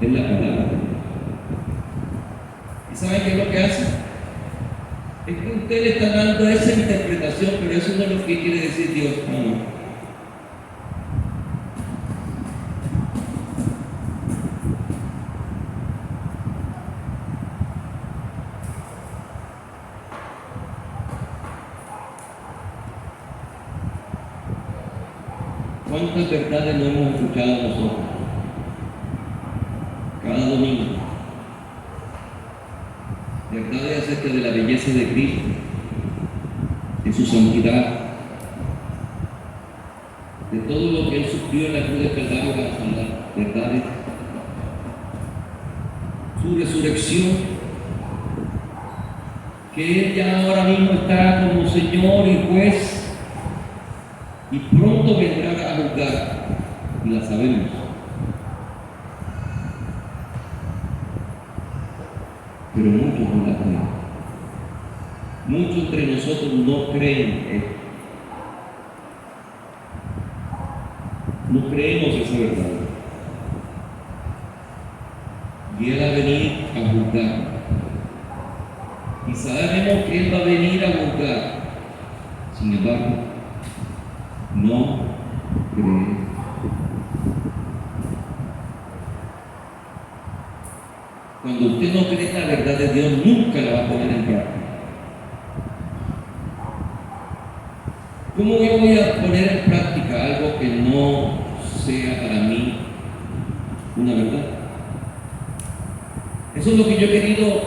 es la palabra de Dios. ¿Y saben qué es lo que hace? Es que usted le está dando esa interpretación, pero eso no es lo que quiere decir Dios. No. ¿Cuántas verdades no hemos escuchado nosotros? Cada domingo. Verdades acerca de la belleza de Cristo, de su santidad, de todo lo que Él sufrió en la cruz del Calvario para salvar. Verdades. Su resurrección, que Él ya ahora mismo está como Señor y Juez, y pronto vendrá a juzgar, y la sabemos. Pero muchos no la creen. Muchos entre nosotros no creen esto. No creemos esa verdad. Y Él va a venir a juzgar. Y sabemos que Él va a venir a juzgar. Sin embargo, no creemos. Cuando usted no cree en la verdad de Dios, nunca la va a poner en práctica. ¿Cómo yo voy a poner en práctica algo que no sea para mí una verdad? Eso es lo que yo he querido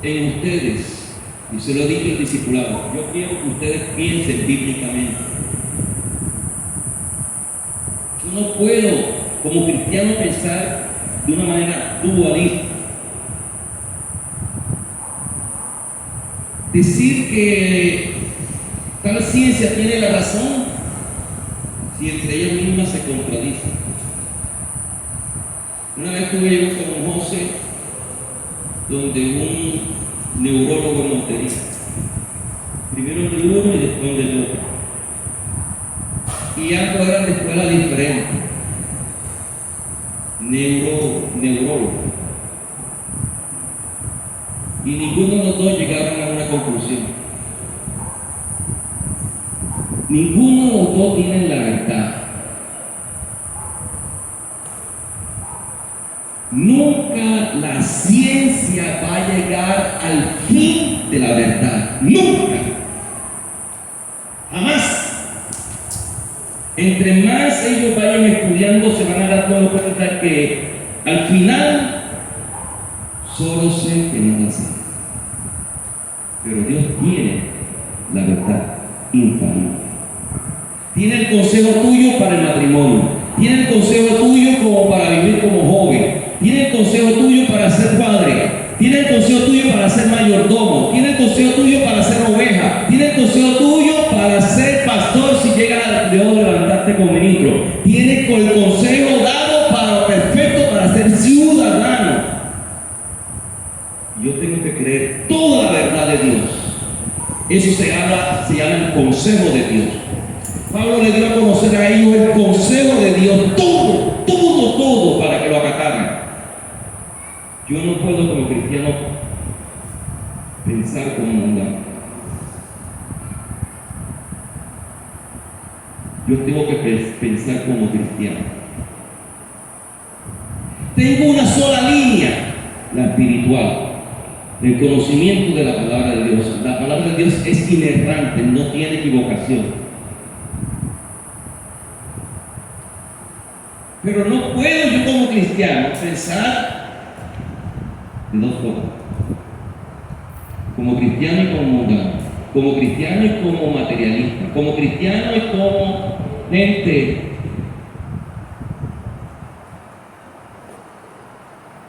en ustedes, y se lo he dicho al discipulado. Yo quiero que ustedes piensen bíblicamente. Yo no puedo, como cristiano, pensar de una manera dualista. Decir que tal ciencia tiene la razón si entre ellas mismas se contradicen. Una vez tuve yo con José, donde un neurólogo en Montería, primero de uno y después del otro, y ambos eran de escuela diferente, neurólogo, y ninguno de los dos llegaron a una conclusión. Ninguno de los dos tiene la verdad. Nunca la ciencia va a llegar al fin de la verdad. Nunca. Jamás. Entre más ellos vayan estudiando, se van a dar cuenta que al final solo sé que no la sé. Pero Dios tiene la verdad infalible. Tiene el consejo tuyo para el matrimonio. Tiene el consejo tuyo como para vivir como joven. Tiene el consejo tuyo para ser padre. Tiene el consejo tuyo para ser mayordomo. Tiene el consejo tuyo para ser oveja. Tiene el consejo tuyo para ser pastor si llega a levantarte como ministro. Tiene el consejo dado para lo perfecto para ser ciudadano. Yo tengo que creer toda la verdad de Dios. Eso se llama el consejo de Dios. Pablo le dio a conocer a ellos el consejo de Dios, todo para que lo acataran. Yo no puedo como cristiano pensar como mundano. Yo tengo que pensar como cristiano. Tengo una sola línea, la espiritual, el conocimiento de la palabra de Dios. La palabra de Dios es inerrante, no tiene equivocación. Pero no puedo yo como cristiano pensar de dos formas. Como cristiano y como mundano. Como cristiano y como materialista. Como cristiano y como gente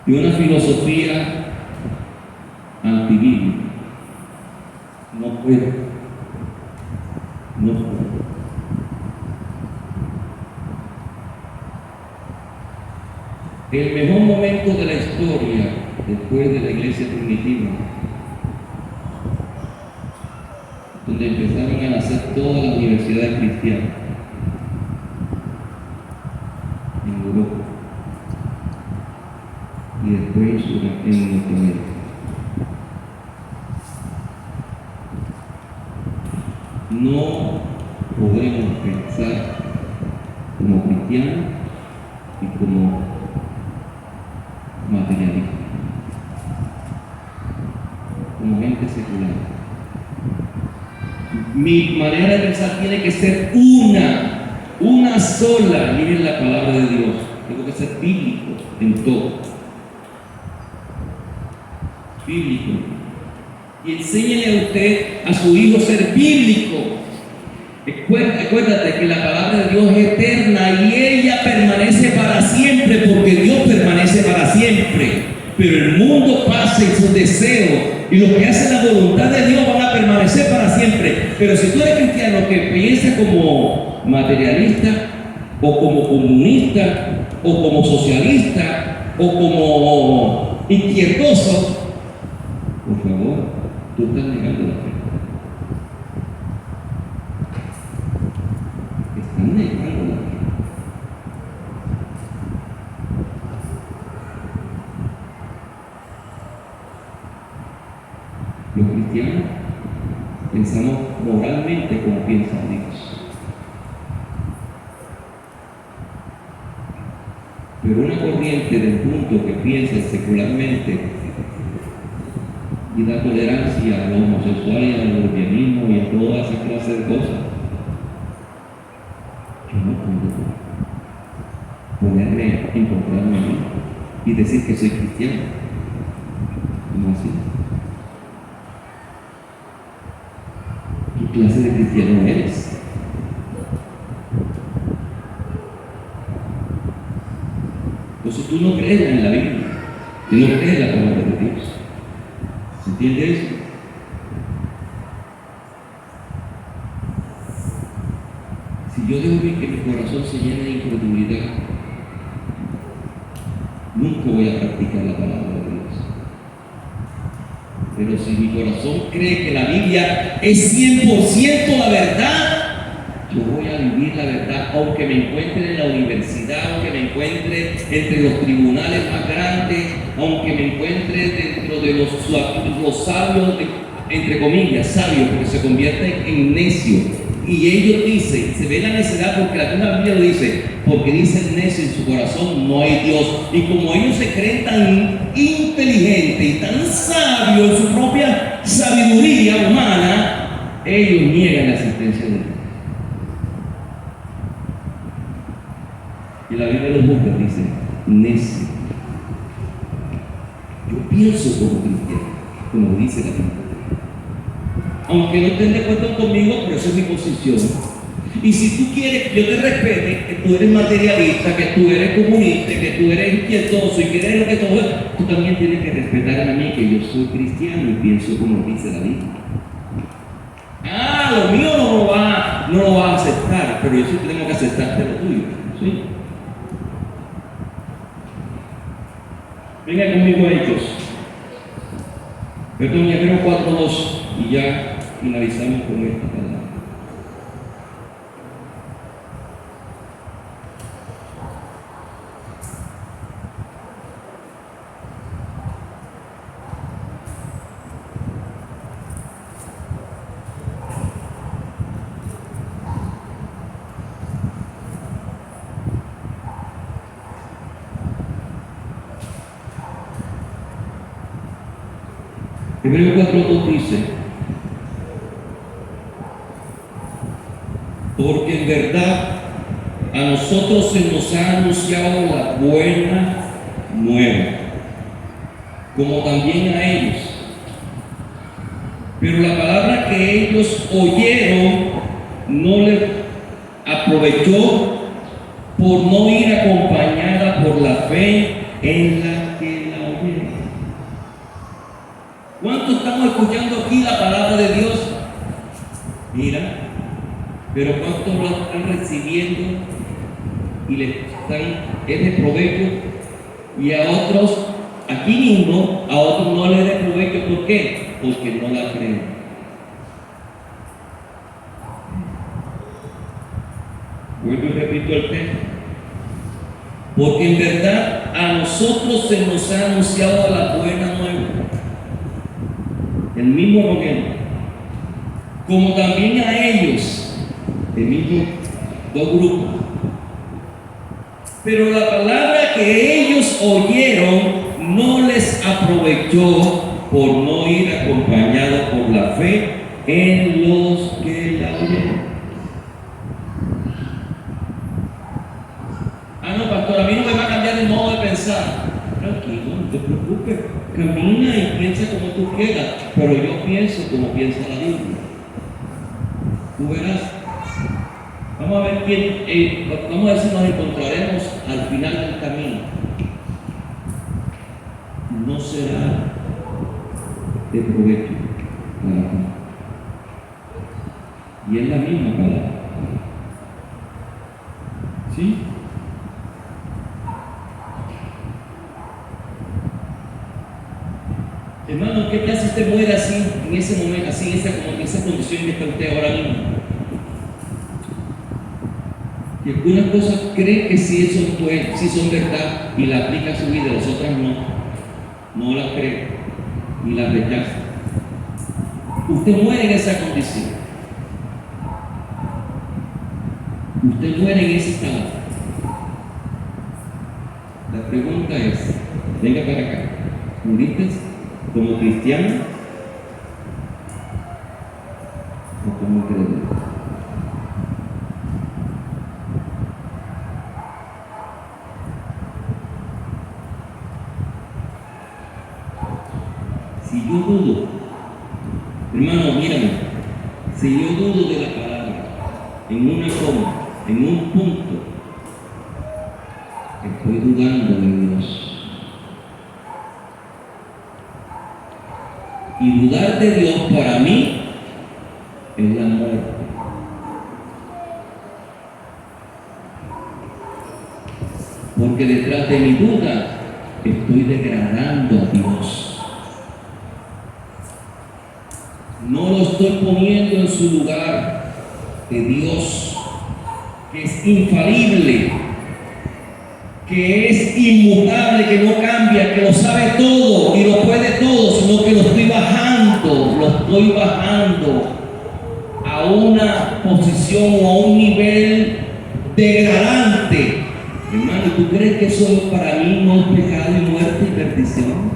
de una filosofía antibíblica. No puedo. No puedo. El mejor momento de la historia después de la iglesia primitiva, donde empezaron a nacer todas las universidades cristianas en Europa y después en Norteamérica. No podemos pensar como cristianos y como materialista, como gente secular. Mi manera de pensar tiene que ser una Una sola, miren la palabra de Dios. Tengo que ser bíblico en todo. Bíblico. Y enséñele a usted, a su hijo, ser bíblico. Acuérdate que la palabra de Dios es eterna y ella permanece para siempre, porque Dios permanece para siempre. Pero el mundo pasa y sus deseos y los que hacen la voluntad de Dios van a permanecer para siempre. Pero si tú eres cristiano que piensa como materialista o como comunista o como socialista o como izquierdoso, por favor, tú estás negando la fe. Estás negando la fe. Los cristianos pensamos moralmente como piensa Dios. Pero una corriente del mundo que piensa secularmente y da tolerancia a lo homosexual y al lesbianismo y a toda esa clase de cosas, yo no puedo encontrarme a mí y decir que soy cristiano. ¿Cómo así? ¿Qué clase de cristiano eres? Entonces tú no crees en la Biblia, tú no crees en la palabra de Dios. ¿Se entiende eso? Si yo dejo que mi corazón se llene de incredulidad, nunca voy a practicar la palabra de Dios. Pero si mi corazón cree que la Biblia es 100% la verdad, yo voy a vivir la verdad, aunque me encuentre en la universidad, aunque me encuentre entre los tribunales más grandes, aunque me encuentre dentro de los sabios, entre comillas, sabios, porque se convierten en necios. Y ellos dicen, se ve la necedad porque la misma Biblia lo dice, porque dice el necio en su corazón no hay Dios. Y como ellos se creen tan inteligentes y tan sabios en su propia sabiduría humana, ellos niegan la existencia de Dios. Y la Biblia los juzga, dice, necio. Yo pienso como cristiano, como dice la Biblia. Aunque no estén de acuerdo conmigo, pero esa es mi posición. Y si tú quieres que yo te respete, que tú eres materialista, que tú eres comunista, que tú eres izquierdoso y que eres lo que todo es, tú también tienes que respetarme a mí, que yo soy cristiano y pienso como dice la Biblia. Ah, lo mío no lo va a aceptar, pero yo sí tengo que aceptarte lo tuyo. ¿Sí? Venga conmigo a Hechos. Perdón, ya creo 4:2 y ya finalizamos con esta palabra. Hebreos 4:2 dice: porque en verdad a nosotros se nos ha anunciado la buena nueva, como también a ellos. Pero la palabra que ellos oyeron no les aprovechó por no ir acompañada por la fe en la que la oyeron. ¿Cuántos estamos escuchando aquí la palabra de Dios? Mira, pero ¿cuántos lo están recibiendo y le están de provecho? Y a otros, aquí mismo, a otros no les da provecho. ¿Por qué? Porque no la creen. Vuelvo y repito el texto. Porque en verdad a nosotros se nos ha anunciado la buena nueva, el mismo evangelio, como también a ellos, el mismo, dos grupos. Pero la palabra que ellos oyeron no les aprovechó por no ir acompañados por la fe en los que la oyeron. tranquilo, no te preocupes. Camina y piensa como tú quieras, pero yo pienso como piensa la Biblia. Tú verás. Vamos a ver vamos a ver si nos encontraremos al final del camino. No será de provecho para ti. Y es la misma palabra. ¿Sí? Hermano, ¿qué tal si usted muere así, en ese momento, así, en esa condición que está usted ahora mismo? Y algunas cosas cree que sí son verdad y la aplica a su vida, las otras no las cree y las rechaza. Usted muere en esa condición. Usted muere en ese estado. La pregunta es, venga para acá, ¿muriste como cristiano o como creyente? Si yo dudo, hermano, mírame, si yo dudo de la palabra, en una coma, en un punto, estoy dudando de Dios. Y dudar de Dios para mí es la muerte. Porque detrás de mi duda estoy degradando a Dios. No lo estoy poniendo en su lugar de Dios, que es infalible, que es inmutable, que no cambia, que lo sabe todo y lo puede todo, sino que lo estoy bajando a una posición o a un nivel degradante. Hermano, ¿tú crees que eso para mí no es pecado y muerte y perdición?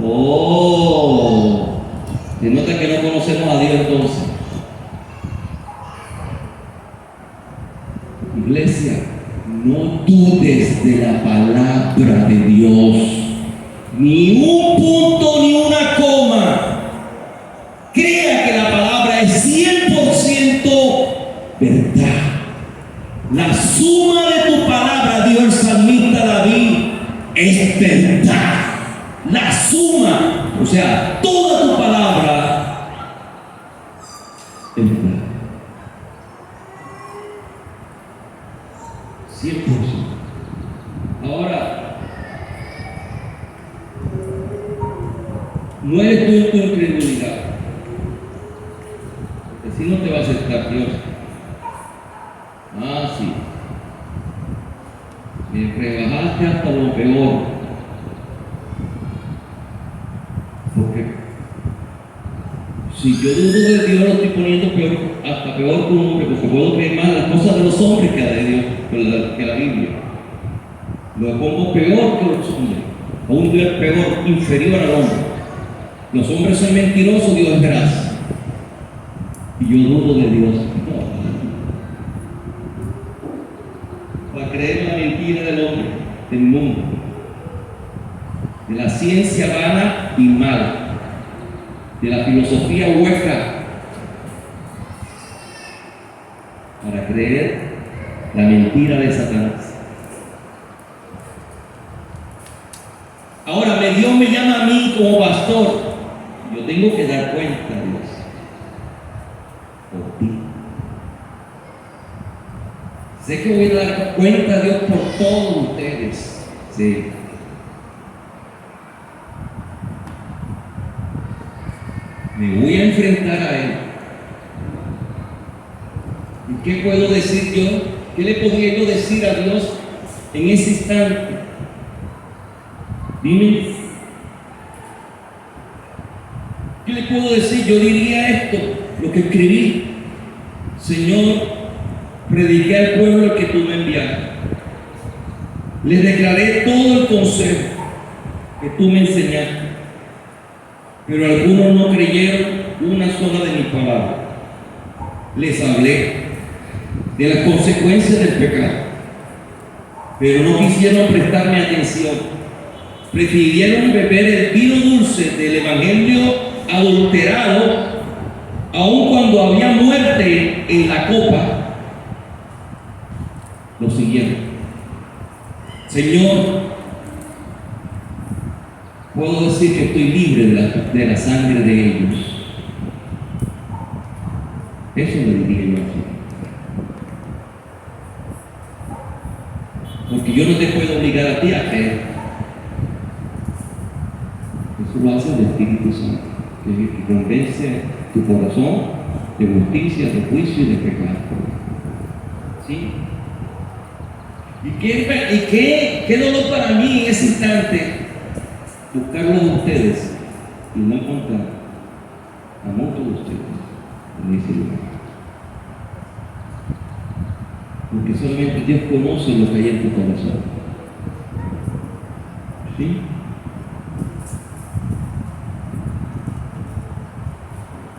Oh, se nota que no conocemos a Dios entonces. Iglesia, no dudes de la palabra de Dios, ni un punto ni una coma. Crea que la palabra es 100% verdad. La suma de tu palabra, dijo el salmista David, es verdad. La suma, o sea, toda tu palabra es verdad. 100%. Ahora, no eres tú en tu incredulidad, porque si no te va a aceptar Dios. Ah, sí. Me rebajaste hasta lo peor. Porque si yo dudo de Dios, lo estoy poniendo peor, hasta peor que un hombre, porque puedo creer más las cosas de los hombres que de Dios, que la Biblia. Lo pongo peor que los hombres, a un Dios peor, inferior al hombre. Los hombres son mentirosos, Dios es veraz. Y yo dudo de Dios. Para creer en la mentira del hombre, del mundo, de la ciencia vana y mala, de la filosofía hueca, para creer la mentira de Satanás. Ahora, Dios me llama a mí como pastor. Yo tengo que dar cuenta a Dios por ti. Sé que voy a dar cuenta a Dios por todos ustedes. Sí. Me voy a enfrentar a Él. ¿Y qué puedo decir yo? ¿Qué le podría yo decir a Dios en ese instante? Dime. ¿Qué le puedo decir? Yo diría esto, lo que escribí. Señor, prediqué al pueblo que tú me enviaste. Les declaré todo el consejo que tú me enseñaste. Pero algunos no creyeron una sola de mis palabras. Les hablé de las consecuencias del pecado, pero no quisieron prestarme atención. prefirieron beber el vino dulce del evangelio adulterado, aun cuando había muerte en la copa, lo siguieron. Señor, puedo decir que estoy libre de la sangre de ellos. Eso le diría yo así. Porque yo no te puedo obligar a ti a creer. Eso lo hace el Espíritu Santo, que convence tu corazón de justicia, de juicio y de pecado. ¿Sí? ¿Y qué dolor para mí en ese instante buscarlo de ustedes y no encontrar a muchos de ustedes en ese lugar? Porque solamente Dios conoce lo que hay en tu corazón. ¿Sí?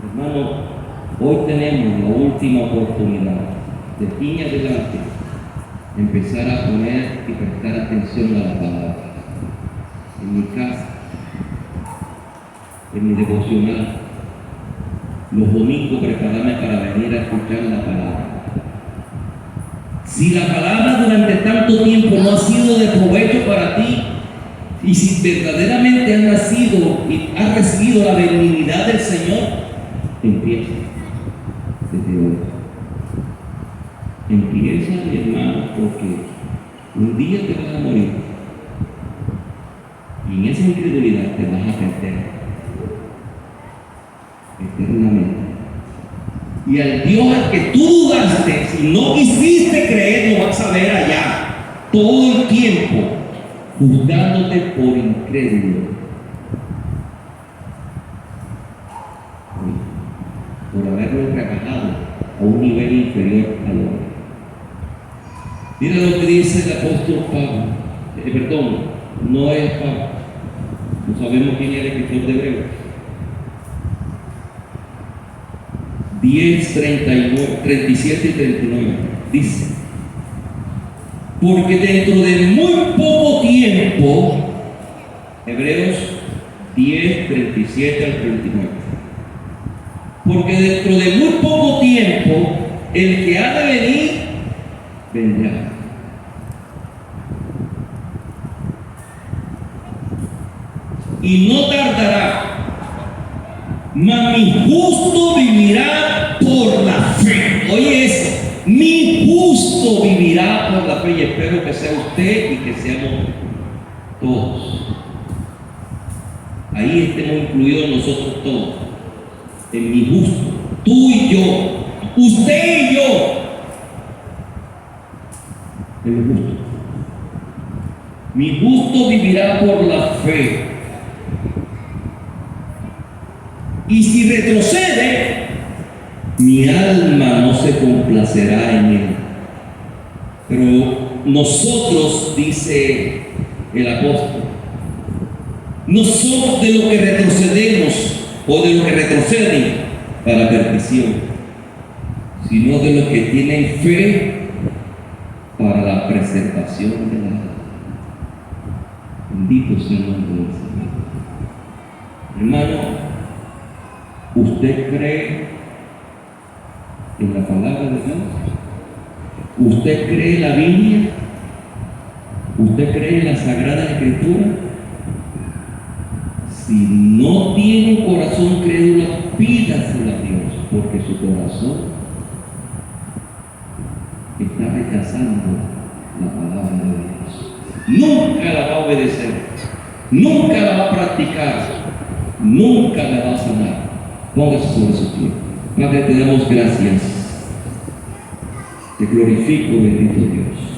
Hermano, hoy tenemos la última oportunidad de aquí en adelante empezar a poner y prestar atención a la palabra. En mi casa, en mi devocional, los domingos prepararme para venir a escuchar la palabra. Si la palabra durante tanto tiempo no ha sido de provecho para ti, y si verdaderamente has nacido y has recibido la benignidad del Señor, empieza desde hoy. Empieza, mi hermano, porque un día te vas a morir y en esa incredulidad te vas a perder eternamente. Y al Dios al que tú dudaste, si no quisiste creer, lo vas a ver allá todo el tiempo, juzgándote por incrédulo, por haberlo rebajado a un nivel inferior al hombre. Mira lo que dice el apóstol Pablo, no es Pablo, no sabemos quién es el escritor de Hebreos. 10, 39, 37 y 39 dice: porque dentro de muy poco tiempo, Hebreos 10, 37 al 39, porque dentro de muy poco tiempo el que ha de venir vendrá. Y no tardará, mas mi justo vivirá por la fe. Oye eso, mi justo vivirá por la fe. Y espero que sea usted y que seamos todos. Ahí estemos incluidos nosotros todos. En mi justo, tú y yo, usted y yo. En mi justo. Mi justo vivirá por la fe. Y si retrocede, mi alma no se complacerá en él. Pero nosotros, dice el apóstol, no somos de los que retrocedemos o de los que retroceden para perdición, sino de los que tienen fe para la preservación de la alma. Bendito sea el nombre del Señor. Hermano, ¿usted cree en la palabra de Dios? ¿Usted cree en la Biblia? ¿Usted cree en la Sagrada Escritura? Si no tiene un corazón crédulo, pídaselo a Dios, porque su corazón está rechazando la palabra de Dios. Nunca la va a obedecer, nunca la va a practicar, nunca la va a sanar. Póngase sobre su pie. Padre, te damos gracias. Te glorifico, bendito Dios.